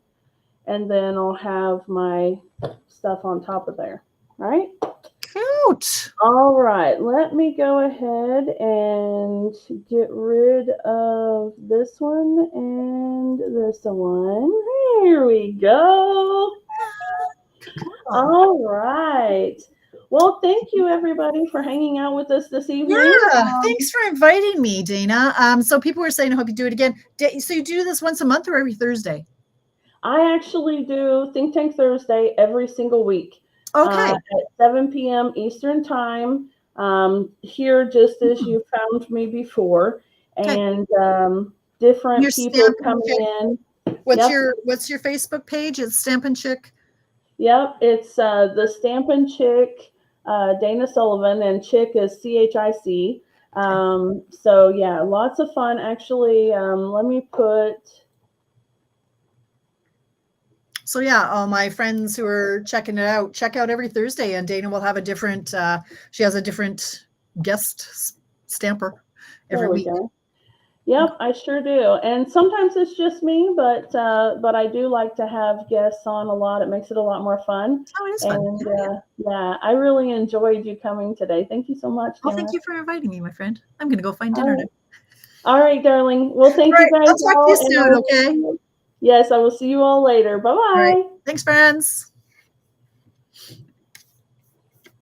And then I'll have my stuff on top of there. All right. Cute. All right. Let me go ahead and get rid of this one and this one. Here we go. All right. Well, thank you everybody for hanging out with us this evening. Yeah, thanks for inviting me, Dana. So people were saying, I hope you do it again. So you do this once a month or every Thursday? I actually do Think Tank Thursday every single week Okay. at 7 p.m. Eastern Time. Here, just as you found me before, Okay. and Your different people Stampin'. coming Okay. in. What's Yep, your Facebook page? It's Stampin' Chick. yep. It's the Stampin' Chick, Dana Sullivan, and Chick is CHIC. Okay. So yeah, lots of fun. Actually, let me put. So yeah, all my friends who are checking it out, check out every Thursday, and Dana will have a different. She has a different guest stamper every There we week. go. Yep, I sure do. And sometimes it's just me, but I do like to have guests on a lot. It makes it a lot more fun. Oh, it is fun. And Yeah, yeah. yeah, I really enjoyed you coming today. Thank you so much, Well, thank Tamara. you for inviting me, my friend. I'm gonna go find dinner All now. right, all right, darling. Well, All thank you right, guys I'll talk to you all, and I soon. will see Okay. you. Yes, I will see you all later. Bye All right. bye. Thanks, friends.